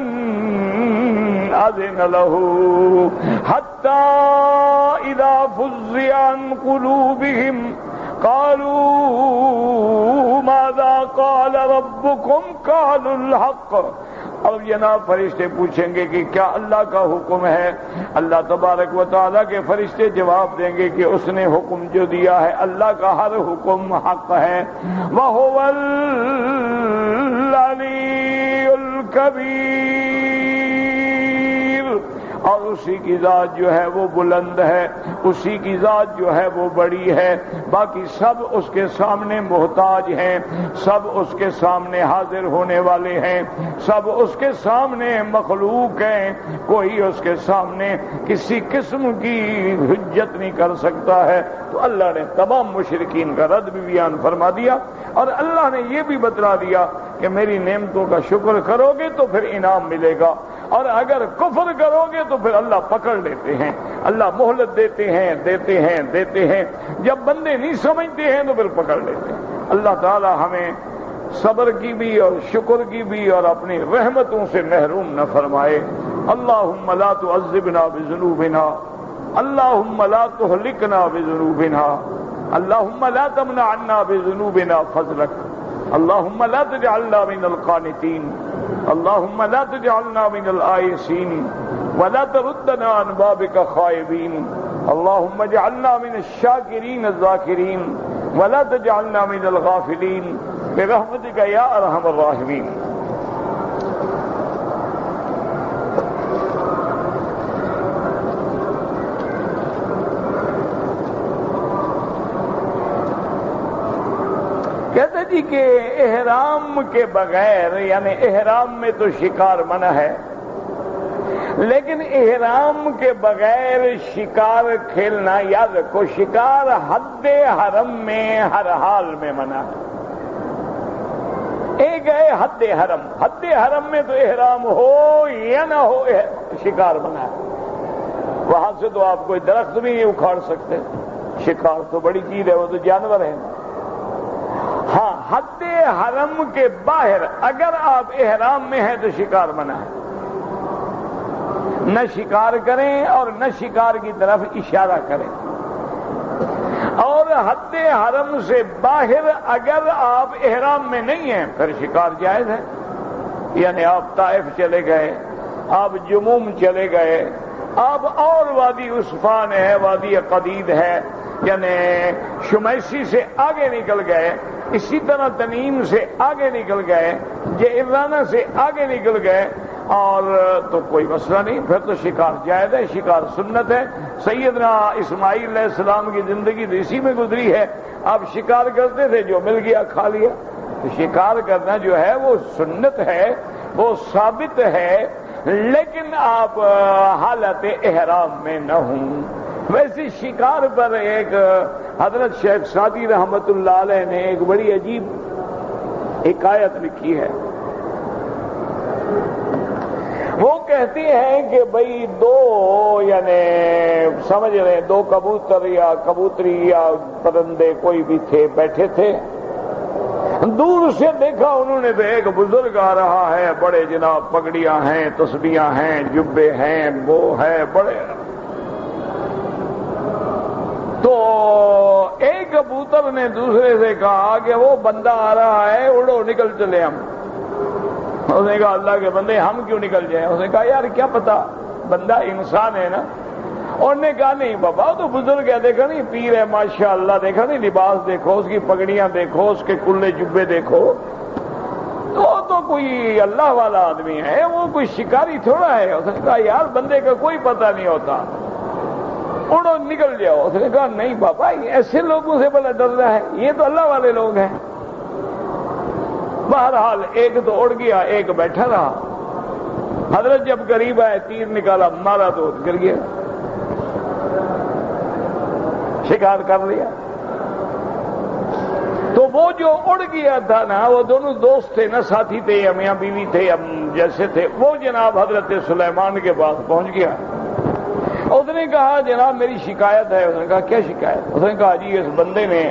أَذِنَ لَهُ حَتَّى إِذَا فُزِّعَ عَنْ قُلُوبِهِمْ قَالُوا مَاذَا قَالَ رَبُّكُمْ قَالُوا الْحَقَّ۔ اب جناب فرشتے پوچھیں گے کہ کیا اللہ کا حکم ہے؟ اللہ تبارک و تعالیٰ کے فرشتے جواب دیں گے کہ اس نے حکم جو دیا ہے اللہ کا ہر حکم حق ہے۔ وَهُوَ الْعَلِيُّ الْكَبِيرُ، اور اسی کی ذات جو ہے وہ بلند ہے، اسی کی ذات جو ہے وہ بڑی ہے، باقی سب اس کے سامنے محتاج ہیں، سب اس کے سامنے حاضر ہونے والے ہیں، سب اس کے سامنے مخلوق ہیں، کوئی اس کے سامنے کسی قسم کی حجت نہیں کر سکتا ہے۔ تو اللہ نے تمام مشرکین کا رد بھی بیان فرما دیا، اور اللہ نے یہ بھی بتلا دیا کہ میری نعمتوں کا شکر کرو گے تو پھر انعام ملے گا، اور اگر کفر کرو گے تو پھر اللہ پکڑ لیتے ہیں، اللہ مہلت دیتے ہیں دیتے ہیں دیتے ہیں، جب بندے نہیں سمجھتے ہیں تو پھر پکڑ لیتے ہیں۔ اللہ تعالی ہمیں صبر کی بھی اور شکر کی بھی اور اپنی رحمتوں سے محروم نہ فرمائے۔ اللہم لا تعذبنا بذنوبنا، اللہم لا تہلکنا بذنوبنا، اللہم لا تمنع عنا بذنوبنا فضلک، اللہم لا تجعلنا من القانتین، اللہم لا تجعلنا من الآئسین، ولا تردنا عن بابک خائبین، اللہم اجعلنا من الشاکرین الذاکرین، ولا تجعلنا من الغافلین برحمتک یا ارحم الراحمین۔ کہتے جی کہ احرام کے بغیر، یعنی احرام میں تو شکار منع ہے، لیکن احرام کے بغیر شکار کھیلنا، یاد رکھو شکار حد حرم میں ہر حال میں منع ہے۔ ایک ہے حد حرم، حد حرم میں تو احرام ہو یا نہ ہو شکار منع ہے، وہاں سے تو آپ کوئی درخت بھی نہیں اکھاڑ سکتے، شکار تو بڑی چیز ہے، وہ تو جانور ہے۔ ہاں حد حرم کے باہر اگر آپ احرام میں ہیں تو شکار منع ہے، نہ شکار کریں اور نہ شکار کی طرف اشارہ کریں، اور حد حرم سے باہر اگر آپ احرام میں نہیں ہیں پھر شکار جائز ہے۔ یعنی آپ طائف چلے گئے، آپ جموم چلے گئے، آپ اور وادی عصفان ہے، وادی قدید ہے، یعنی شمیسی سے آگے نکل گئے، اسی طرح تنیم سے آگے نکل گئے، جعرانہ سے آگے نکل گئے، اور تو کوئی مسئلہ نہیں، پھر تو شکار جائز ہے، شکار سنت ہے۔ سیدنا اسماعیل علیہ السلام کی زندگی تو اسی میں گزری ہے، آپ شکار کرتے تھے، جو مل گیا کھا لیا۔ تو شکار کرنا جو ہے وہ سنت ہے، وہ ثابت ہے، لیکن آپ حالت احرام میں نہ ہوں۔ ویسے شکار پر ایک حضرت شیخ سعدی رحمت اللہ علیہ نے ایک بڑی عجیب حکایت لکھی ہے۔ وہ کہتے ہیں کہ بھئی دو، یعنی سمجھ رہے ہیں، دو کبوتر یا کبوتری یا پرندے کوئی بھی تھے، بیٹھے تھے، دور سے دیکھا انہوں نے تو ایک بزرگ آ رہا ہے، بڑے جناب پگڑیاں ہیں، تسبیحاں ہیں، جبے ہیں، وہ ہے بڑے۔ تو ایک کبوتر نے دوسرے سے کہا کہ وہ بندہ آ رہا ہے، اڑو نکل چلے ہم۔ اس نے کہا اللہ کے بندے ہم کیوں نکل جائیں؟ اس نے کہا یار کیا پتا، بندہ انسان ہے نا۔ اور نے کہا نہیں بابا وہ تو بزرگ ہے، دیکھا نہیں پیر ہے ماشاءاللہ، دیکھا نہیں لباس دیکھو اس کی، پگڑیاں دیکھو اس کے، کلے جبے دیکھو، تو کوئی اللہ والا آدمی ہے، وہ کوئی شکاری تھوڑا ہے۔ اس نے کہا یار بندے کا کوئی پتہ نہیں ہوتا، اڑو نکل جاؤ۔ اس نے کہا نہیں بابا ایسے لوگوں سے بڑا ڈر رہا ہے، یہ تو اللہ والے لوگ ہیں۔ بہرحال ایک تو اڑ گیا، ایک بیٹھا رہا۔ حضرت جب قریب آئے، تیر نکالا، مارا تو گر گیا۔ شکار کر لیا۔ تو وہ جو اڑ گیا تھا نا، وہ دونوں دوست تھے نا، ساتھی تھے، میاں بیوی تھے، ہم جیسے تھے، وہ جناب حضرت سلیمان کے پاس پہنچ گیا۔ اس نے کہا جناب میری شکایت ہے۔ اس نے کہا کیا شکایت؟ اس نے کہا جی اس بندے نے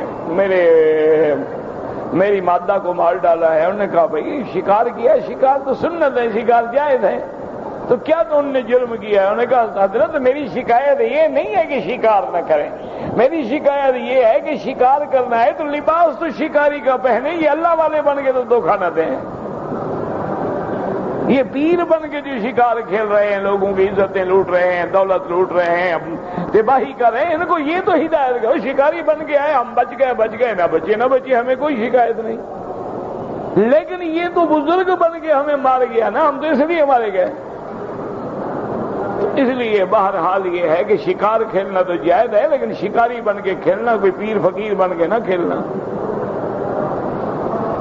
میری مادہ کو مار ڈالا ہے۔ انہوں نے کہا بھائی شکار کیا، شکار تو سنت ہے، شکار جائز ہے، تو کیا تو انہوں نے جرم کیا ہے؟ انہوں نے کہا حضرت میری شکایت یہ نہیں ہے کہ شکار نہ کریں، میری شکایت یہ ہے کہ شکار کرنا ہے تو لباس تو شکاری کا پہنے، یہ اللہ والے بن کے تو دھوکہ نہ دیں، یہ پیر بن کے جو شکار کھیل رہے ہیں، لوگوں کی عزتیں لوٹ رہے ہیں، دولت لوٹ رہے ہیں، تباہی کر رہے ہیں، ان کو یہ تو ہدایت کرو، شکاری بن کے آئے، ہم بچ گئے، نہ بچے ہمیں کوئی شکایت نہیں، لیکن یہ تو بزرگ بن کے ہمیں مار گیا نا، ہم تو اس لیے مارے گئے۔ اس لیے بہرحال یہ ہے کہ شکار کھیلنا تو جائز ہے، لیکن شکاری بن کے کھیلنا، کوئی پیر فقیر بن کے نہ کھیلنا۔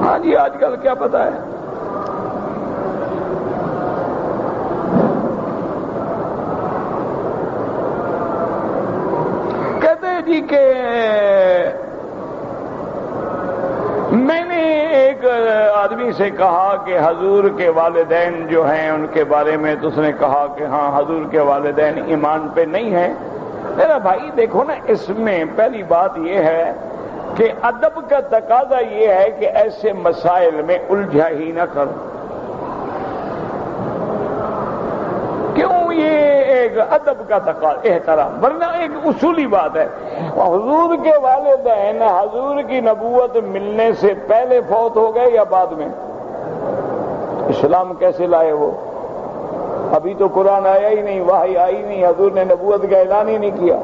ہاں جی آج کل کیا پتا ہے، کہتے ہیں جی کہ میں نے ایک آدمی سے کہا کہ حضور کے والدین جو ہیں ان کے بارے میں، تو اس نے کہا کہ ہاں حضور کے والدین ایمان پہ نہیں ہیں۔ میرا بھائی دیکھو نا، اس میں پہلی بات یہ ہے کہ ادب کا تقاضا یہ ہے کہ ایسے مسائل میں الجھا ہی نہ کرو، کیوں؟ یہ ایک ادب کا تقاضا، احترام، ورنہ ایک اصولی بات ہے۔ حضور کے والدین حضور کی نبوت ملنے سے پہلے فوت ہو گئے یا بعد میں؟ اسلام کیسے لائے وہ؟ ابھی تو قرآن آیا ہی نہیں، وحی آئی نہیں، حضور نے نبوت کا اعلان ہی نہیں کیا۔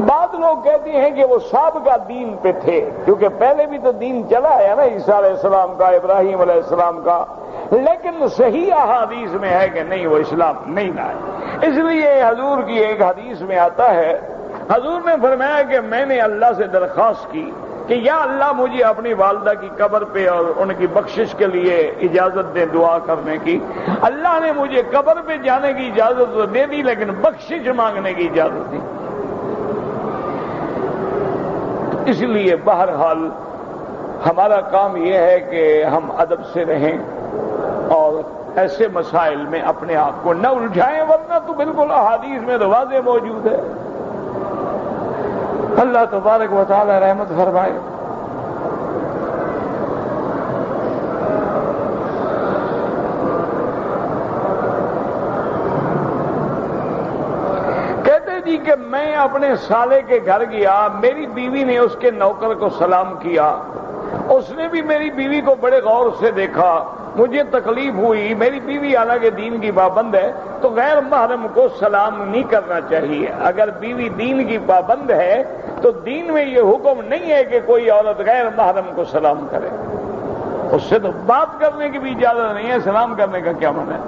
بعض لوگ کہتے ہیں کہ وہ سابقہ دین پہ تھے، کیونکہ پہلے بھی تو دین چلا ہے نا، عیسیٰ علیہ السلام کا، ابراہیم علیہ السلام کا، لیکن صحیح احادیث میں ہے کہ نہیں وہ اسلام نہیں لائے۔ اس لیے حضور کی ایک حدیث میں آتا ہے، حضور نے فرمایا کہ میں نے اللہ سے درخواست کی کہ یا اللہ مجھے اپنی والدہ کی قبر پہ اور ان کی بخشش کے لیے اجازت دے دعا کرنے کی۔ اللہ نے مجھے قبر پہ جانے کی اجازت تو دے دی، لیکن بخشش مانگنے کی اجازت دی۔ اس لیے بہرحال ہمارا کام یہ ہے کہ ہم ادب سے رہیں اور ایسے مسائل میں اپنے آپ کو نہ الجھائیں، ورنہ تو بالکل احادیث میں تو واضح موجود ہے۔ اللہ تبارک و تعالی رحمت فرمائے۔ کہتے جی کہ میں اپنے سالے کے گھر گیا، میری بیوی نے اس کے نوکر کو سلام کیا، اس نے بھی میری بیوی کو بڑے غور سے دیکھا، مجھے تکلیف ہوئی۔ میری بیوی حالانکہ دین کی پابند ہے تو غیر محرم کو سلام نہیں کرنا چاہیے۔ اگر بیوی دین کی پابند ہے تو دین میں یہ حکم نہیں ہے کہ کوئی عورت غیر محرم کو سلام کرے، اس سے تو بات کرنے کی بھی اجازت نہیں ہے، سلام کرنے کا کیا معنی ہے؟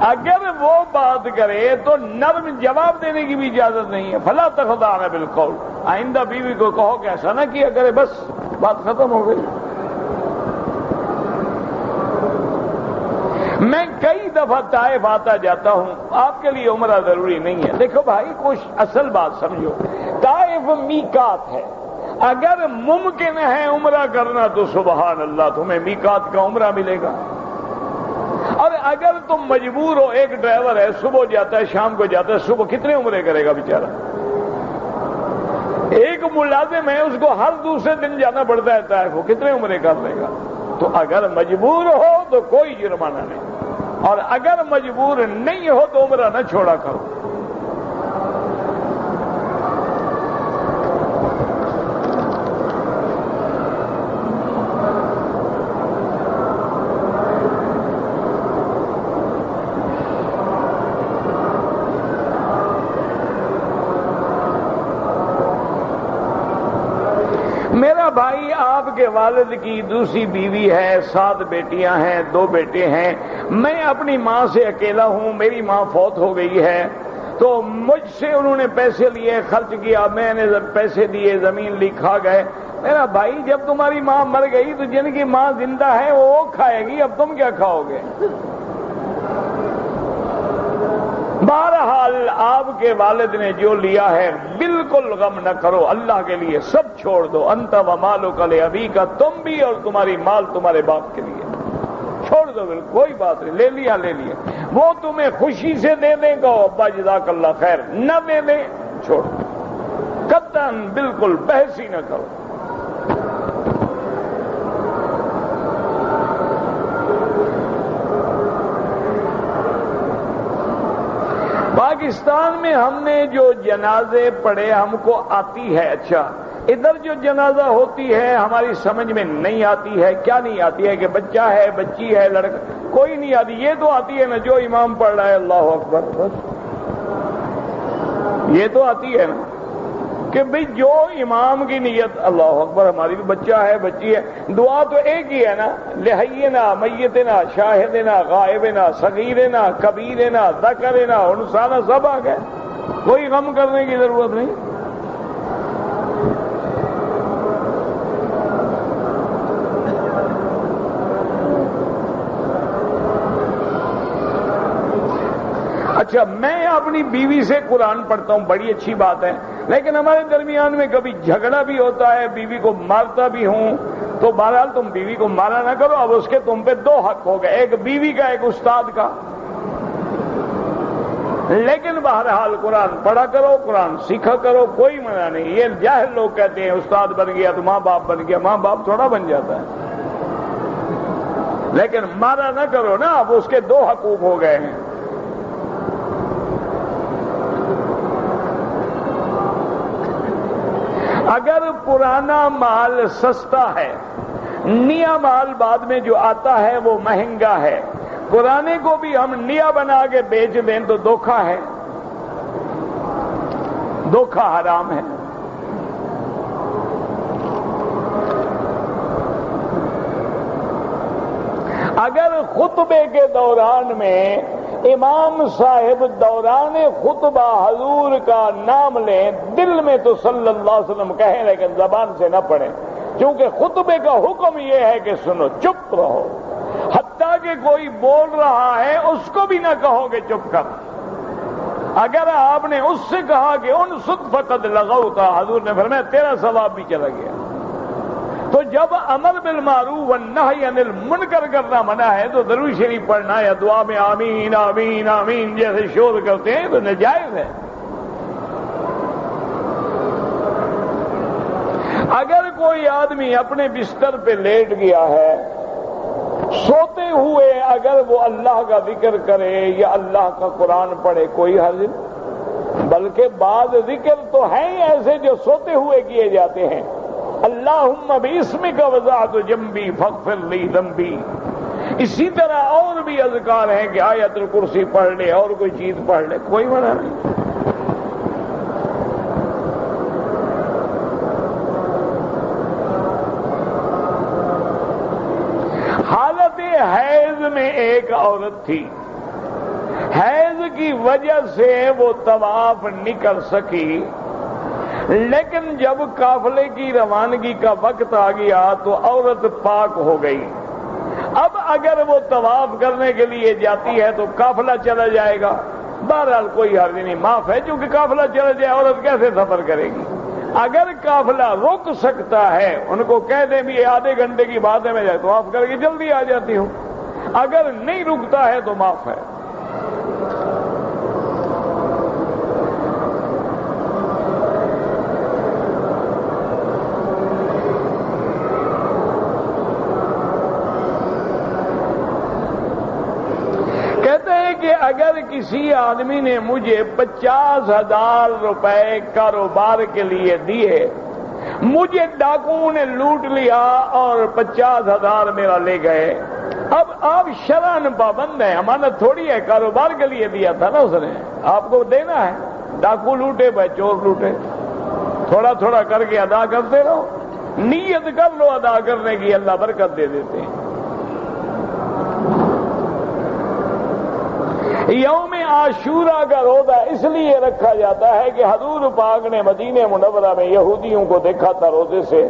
اگر وہ بات کرے تو نرم جواب دینے کی بھی اجازت نہیں ہے۔ فلا تخضعن بالقول، آئندہ بیوی کو کہو کہ ایسا نہ کیا کرے، بس بات ختم ہو گئی۔ میں کئی دفعہ طائف آتا جاتا ہوں، آپ کے لیے عمرہ ضروری نہیں ہے۔ دیکھو بھائی کچھ اصل بات سمجھو، طائف میقات ہے، اگر ممکن ہے عمرہ کرنا تو سبحان اللہ تمہیں میقات کا عمرہ ملے گا، اور اگر تم مجبور ہو، ایک ڈرائیور ہے صبح جاتا ہے شام کو جاتا ہے، صبح کتنے عمرے کرے گا بیچارہ؟ ایک ملازم ہے اس کو ہر دوسرے دن جانا پڑتا ہے طائف، وہ کتنے عمرے کر لے گا؟ تو اگر مجبور ہو تو کوئی جرمانہ نہیں، اور اگر مجبور نہیں ہو تو عمرہ نہ چھوڑا کرو۔ میرا بھائی آپ کے والد کی دوسری بیوی ہے، 7 بیٹیاں ہیں، 2 بیٹے ہیں، میں اپنی ماں سے اکیلا ہوں، میری ماں فوت ہو گئی ہے، تو مجھ سے انہوں نے پیسے لیے، خرچ کیا، میں نے پیسے دیے، زمین لی، کھا گئے۔ میرا بھائی جب تمہاری ماں مر گئی تو جن کی ماں زندہ ہے وہ کھائے گی، اب تم کیا کھاؤ گے؟ بہرحال آپ کے والد نے جو لیا ہے بالکل غم نہ کرو، اللہ کے لیے سب چھوڑ دو، انت و مالک لابیک، تم بھی اور تمہاری مال تمہارے باپ کے لیے چھوڑ دو، بالکل کوئی بات نہیں، لے لیا لے لیا، وہ تمہیں خوشی سے دے دیں گا ابا جزاک اللہ خیر، نہ دے دیں چھوڑ دو، قطعاً بالکل بحث ہی نہ کرو۔ پاکستان میں ہم نے جو جنازے پڑھے ہم کو آتی ہے، اچھا ادھر جو جنازہ ہوتی ہے ہماری سمجھ میں نہیں آتی ہے، کیا نہیں آتی ہے کہ بچہ ہے، بچی ہے، لڑکا، کوئی نہیں آتی، یہ تو آتی ہے نا جو امام پڑھ رہا ہے اللہ اکبر، بس یہ تو آتی ہے نا کہ بھئی جو امام کی نیت اللہ اکبر، ہماری بھی بچہ ہے، بچی ہے، دعا تو ایک ہی ہے نا، لحینا میتنا شاہدنا غائبنا صغیرنا کبیرنا ذکرنا انثانا، سب آ گئے، کوئی غم کرنے کی ضرورت نہیں۔ اچھا میں اپنی بیوی سے قرآن پڑھتا ہوں، بڑی اچھی بات ہے، لیکن ہمارے درمیان میں کبھی جھگڑا بھی ہوتا ہے، بیوی کو مارتا بھی ہوں، تو بہرحال تم بیوی کو مارا نہ کرو، اب اس کے تم پہ دو حق ہو گئے، ایک بیوی کا ایک استاد کا، لیکن بہرحال قرآن پڑھا کرو، قرآن سیکھا کرو، کوئی منع نہیں۔ یہ جاہل لوگ کہتے ہیں استاد بن گیا تو ماں باپ بن گیا، ماں باپ تھوڑا بن جاتا ہے، لیکن مارا نہ کرو نا، اب اس کے دو حقوق ہو گئے ہیں۔ اگر پرانا مال سستا ہے، نیا مال بعد میں جو آتا ہے وہ مہنگا ہے، پرانے کو بھی ہم نیا بنا کے بیچ دیں تو دھوکہ ہے، دھوکہ حرام ہے۔ اگر خطبے کے دوران میں امام صاحب دوران خطبہ حضور کا نام لیں، دل میں تو صلی اللہ علیہ وسلم کہیں لیکن زبان سے نہ پڑھیں، کیونکہ خطبے کا حکم یہ ہے کہ سنو، چپ رہو، حتیٰ کہ کوئی بول رہا ہے اس کو بھی نہ کہو کہ چپ کر، اگر آپ نے اس سے کہا کہ انصت فقد لغوتا، حضور نے فرمایا تیرا ثواب بھی چلا گیا۔ تو جب امر بالمعروف والنہی عن المنکر کرنا منع ہے تو درود شریف پڑھنا یا دعا میں آمین آمین آمین جیسے شور کرتے ہیں تو ناجائز ہے۔ اگر کوئی آدمی اپنے بستر پہ لیٹ گیا ہے، سوتے ہوئے اگر وہ اللہ کا ذکر کرے یا اللہ کا قرآن پڑھے کوئی حرج نہیں، بلکہ بعض ذکر تو ہیں ہی ایسے جو سوتے ہوئے کیے جاتے ہیں، اللہم باسمک وضعت جنبی فاغفر لی ذنبی، اسی طرح اور بھی اذکار ہیں کہ آیت الکرسی پڑھ لے اور کوئی چیز پڑھ لے، کوئی منع نہیں۔ حالت حیض میں ایک عورت تھی، حیض کی وجہ سے وہ طواف نہیں کر سکی، لیکن جب قافلے کی روانگی کا وقت آ گیا تو عورت پاک ہو گئی۔ اب اگر وہ طواف کرنے کے لیے جاتی ہے تو قافلہ چلا جائے گا، بہرحال کوئی حرج نہیں، معاف ہے، چونکہ قافلہ چلا جائے عورت کیسے سفر کرے گی۔ اگر قافلہ رک سکتا ہے ان کو کہہ دیں بھی آدھے گھنٹے کی بات ہے میں طواف کر کے جلدی آ جاتی ہوں، اگر نہیں رکتا ہے تو معاف ہے۔ کہ اگر کسی آدمی نے مجھے 50,000 روپے کاروبار کے لیے دیے، مجھے ڈاکوؤں نے لوٹ لیا اور 50,000 میرا لے گئے، اب آپ شرعاً پابند ہیں، امانت تھوڑی ہے، کاروبار کے لیے دیا تھا نا اس نے، آپ کو دینا ہے، ڈاکو لوٹے بھائی چور لوٹے، تھوڑا تھوڑا کر کے ادا کرتے رہو، نیت کر لو ادا کرنے کی، اللہ برکت دے دیتے ہیں۔ یوم عاشورہ کا روزہ اس لیے رکھا جاتا ہے کہ حضور پاک نے مدینہ منورہ میں یہودیوں کو دیکھا تھا روزے سے،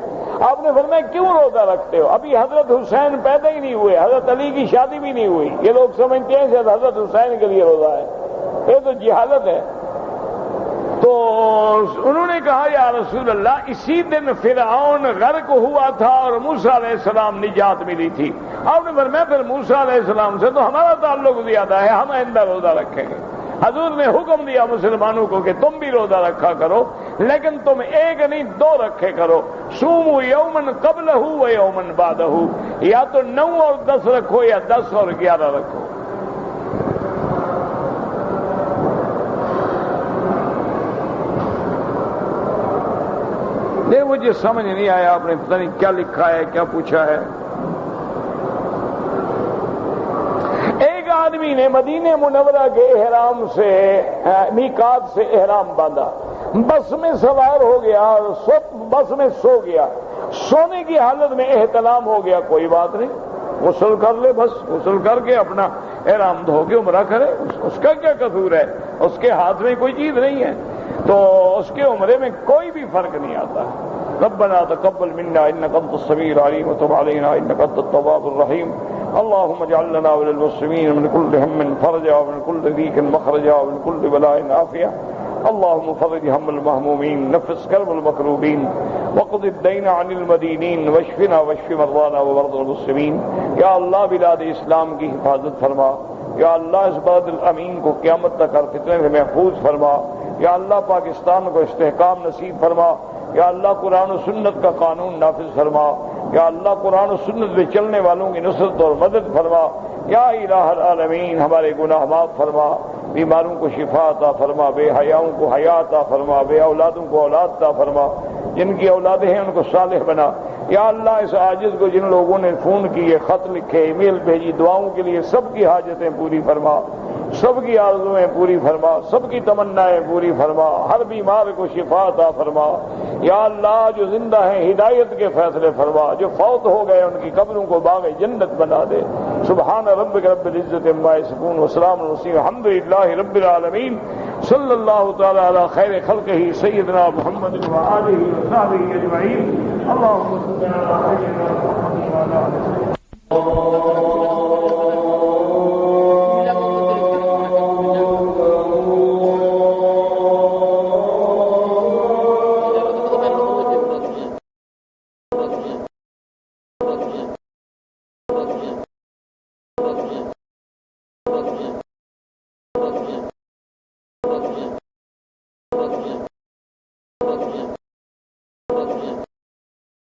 آپ نے فرمایا کیوں روزہ رکھتے ہو؟ ابھی حضرت حسین پیدا ہی نہیں ہوئے، حضرت علی کی شادی بھی نہیں ہوئی، یہ لوگ سمجھتے ہیں کہ حضرت حسین کے لیے روزہ ہے، یہ تو جہالت ہے۔ تو انہوں نے کہا یا رسول اللہ اسی دن فرعون غرق ہوا تھا اور موسیٰ علیہ السلام نجات ملی تھی۔ آپ نے فرمایا پھر موسیٰ علیہ السلام سے تو ہمارا تعلق زیادہ ہے، ہم آئندہ روزہ رکھیں گے۔ حضور نے حکم دیا مسلمانوں کو کہ تم بھی روزہ رکھا کرو، لیکن تم ایک نہیں 2 رکھے کرو۔ صوموا یومن قبلہ و یومن بعدہ، یا تو 9 اور 10 رکھو یا 10 اور 11 رکھو۔ مجھے سمجھ نہیں آیا، آپ نے پتہ نہیں کیا لکھا ہے، کیا پوچھا ہے۔ ایک آدمی نے مدینہ منورہ کے احرام سے میقات سے احرام باندھا، بس میں سوار ہو گیا اور بس میں سو گیا، سونے کی حالت میں احتلام ہو گیا، کوئی بات نہیں، غسل کر لے، بس غسل کر کے اپنا احرام دھو کے عمرہ کرے، اس کا کیا قصور ہے، اس کے ہاتھ میں کوئی چیز نہیں ہے، تو اس کے عمرے میں کوئی بھی فرق نہیں آتا۔ ربنا تقبل منا انك انت السميع العليم وتب علينا انك انت التواب الرحيم اللهم اجعل لنا وللمسلمين من كل هم فرجا ومن كل ضيق مخرجا ومن كل بلاء عافية اللهم فرج هم المهمومين نفس كرب المكروبين وقض الدين عن المدينين واشفنا واشف مرضانا ومرضى المسلمين۔ یا اللہ بلاد اسلام کی حفاظت فرما، یا اللہ اس بلد الامین کو قیامت تک ہر فتنے سے محفوظ فرما، یا اللہ پاکستان کو استحکام نصیب فرما، یا اللہ قرآن و سنت کا قانون نافذ فرما، یا اللہ قرآن و سنت پہ چلنے والوں کی نصرت اور مدد فرما، یا الہ العالمین ہمارے گناہ معاف فرما، بیماروں کو شفا عطا فرما، بے حیاؤں کو حیا عطا فرما، بے اولادوں کو اولاد عطا فرما، جن کی اولادیں ہیں ان کو صالح بنا۔ یا اللہ اس عاجز کو جن لوگوں نے فون کیے، خط لکھے، ای میل بھیجی، دعاؤں کے لیے سب کی حاجتیں پوری فرما، سب کی آرزویں پوری فرما، سب کی تمنائیں پوری فرما، ہر بیمار کو شفا عطا فرما۔ یا اللہ جو زندہ ہیں ہدایت کے فیصلے فرما، جو فوت ہو گئے ان کی قبروں کو باغ جنت بنا دے۔ سبحان ربک رب العزت عما یصفون وسلام علی المرسلین الحمد للہ رب العالمین صلی اللہ تعالی علی خیر خلقہ سیدنا محمد وآلہ وصحبہ اجمعین۔ اللهم صل علی سیدنا محمد وعلی آلہ